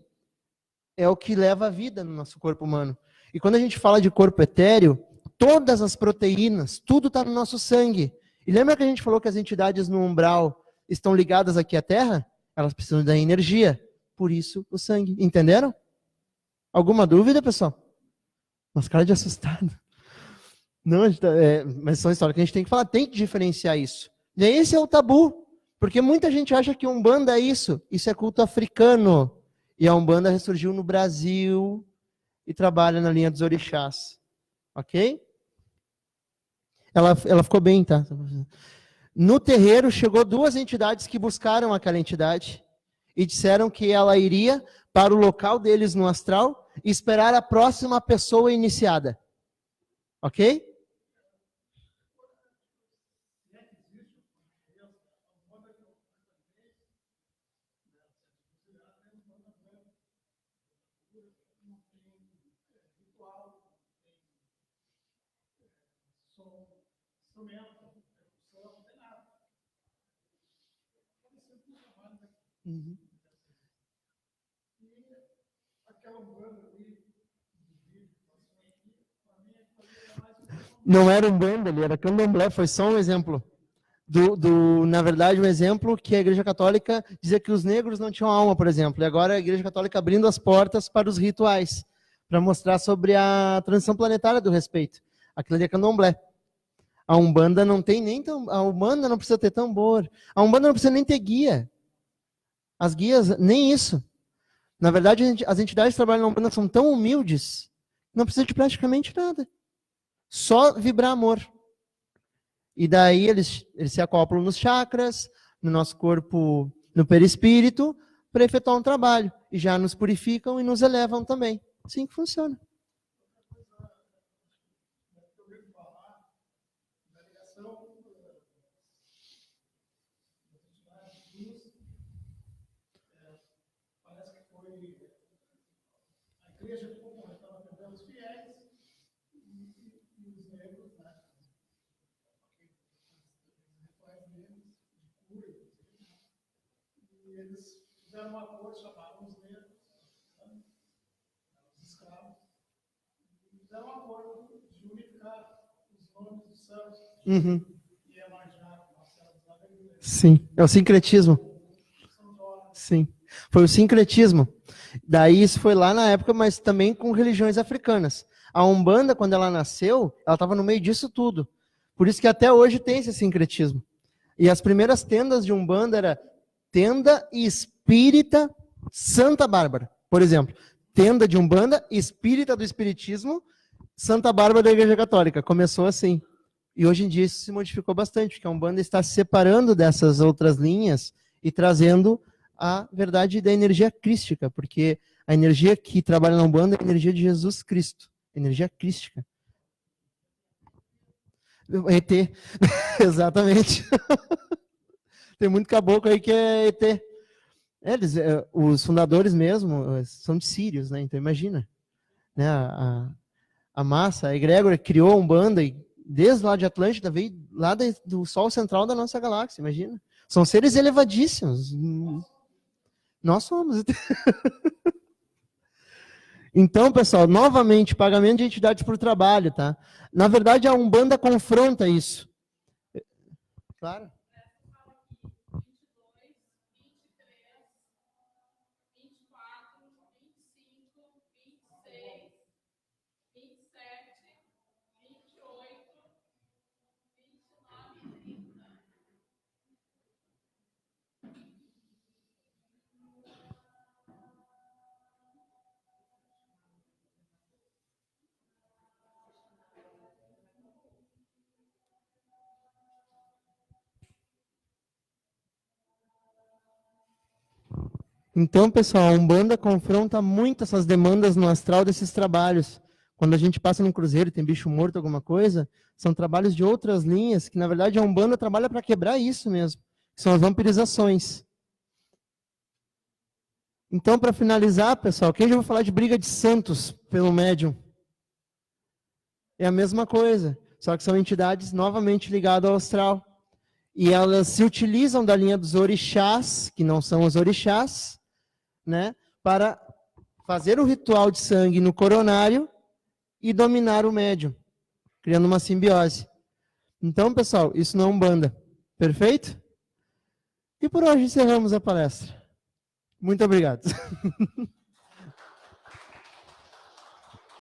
é o que leva a vida no nosso corpo humano. E quando a gente fala de corpo etéreo, todas as proteínas, tudo está no nosso sangue. E lembra que a gente falou que as entidades no umbral estão ligadas aqui à Terra? Elas precisam da energia. Por isso, o sangue. Entenderam? Alguma dúvida, pessoal? Umas caras de assustado. Não, mas são histórias que a gente tem que falar. Tem que diferenciar isso. E esse é o tabu. Porque muita gente acha que Umbanda é isso. Isso é culto africano. E a Umbanda ressurgiu no Brasil e trabalha na linha dos orixás. Ok? Ela ficou bem, tá? No terreiro, chegou 2 entidades que buscaram aquela entidade e disseram que ela iria para o local deles no astral e esperar a próxima pessoa iniciada. Ok? instrumento, percussão, não tem nada. É sempre um trabalho daqui. Uhum. E aquela banda ali, para mim, é mais Não era um banda, ele era candomblé, foi só um exemplo. Na verdade, um exemplo que a Igreja Católica dizia que os negros não tinham alma, por exemplo, e agora a Igreja Católica abrindo as portas para os rituais, para mostrar sobre a transição planetária do respeito. Aquilo ali é candomblé. A Umbanda não tem nem a Umbanda não precisa ter tambor, a Umbanda não precisa nem ter guia. As guias, nem isso. Na verdade, as entidades que trabalham na Umbanda são tão humildes, não precisa de praticamente nada. Só vibrar amor. E daí eles se acoplam nos chakras, no nosso corpo, no perispírito, para efetuar um trabalho. E já nos purificam e nos elevam também. Assim que funciona. Parece que foi a igreja como estava perdendo os fiéis e os negros, né? Rituais deles, de cura, e eles fizeram um acordo, chamaram os negros, né? Os escravos, e fizeram um acordo de unificar os nomes dos santos, Uhum. e é Marjá, Marcelo da Igreja. Sim, é o sincretismo. Sim, foi o sincretismo. Daí isso foi lá na época, mas também com religiões africanas. A Umbanda, quando ela nasceu, ela estava no meio disso tudo. Por isso que até hoje tem esse sincretismo. E as primeiras tendas de Umbanda era Tenda Espírita Santa Bárbara, por exemplo. Tenda de Umbanda, Espírita do Espiritismo, Santa Bárbara da Igreja Católica. Começou assim. E hoje em dia isso se modificou bastante, porque a Umbanda está se separando dessas outras linhas e trazendo a verdade da energia crística, porque a energia que trabalha na Umbanda é a energia de Jesus Cristo, energia crística. ET, exatamente. Tem muito caboclo aí que é ET. Os fundadores mesmo são de sírios, né? Então imagina, né? A massa, a egrégora criou a Umbanda e desde lá de Atlântida veio lá do sol central da nossa galáxia, imagina. São seres elevadíssimos. Nós somos. Então, pessoal, novamente, pagamento de entidades por trabalho, tá? Na verdade, a Umbanda confronta isso. Claro. Então, pessoal, a Umbanda confronta muito essas demandas no astral desses trabalhos. Quando a gente passa num cruzeiro e tem bicho morto, alguma coisa, são trabalhos de outras linhas, que na verdade a Umbanda trabalha para quebrar isso mesmo, que são as vampirizações. Então, para finalizar, pessoal, quem já vai falar de briga de santos pelo médium? É a mesma coisa, só que são entidades novamente ligadas ao astral. E elas se utilizam da linha dos orixás, que não são os orixás, né, para fazer o ritual de sangue no coronário e dominar o médium, criando uma simbiose. Então, pessoal, isso não é Umbanda. Perfeito? E por hoje encerramos a palestra. Muito obrigado.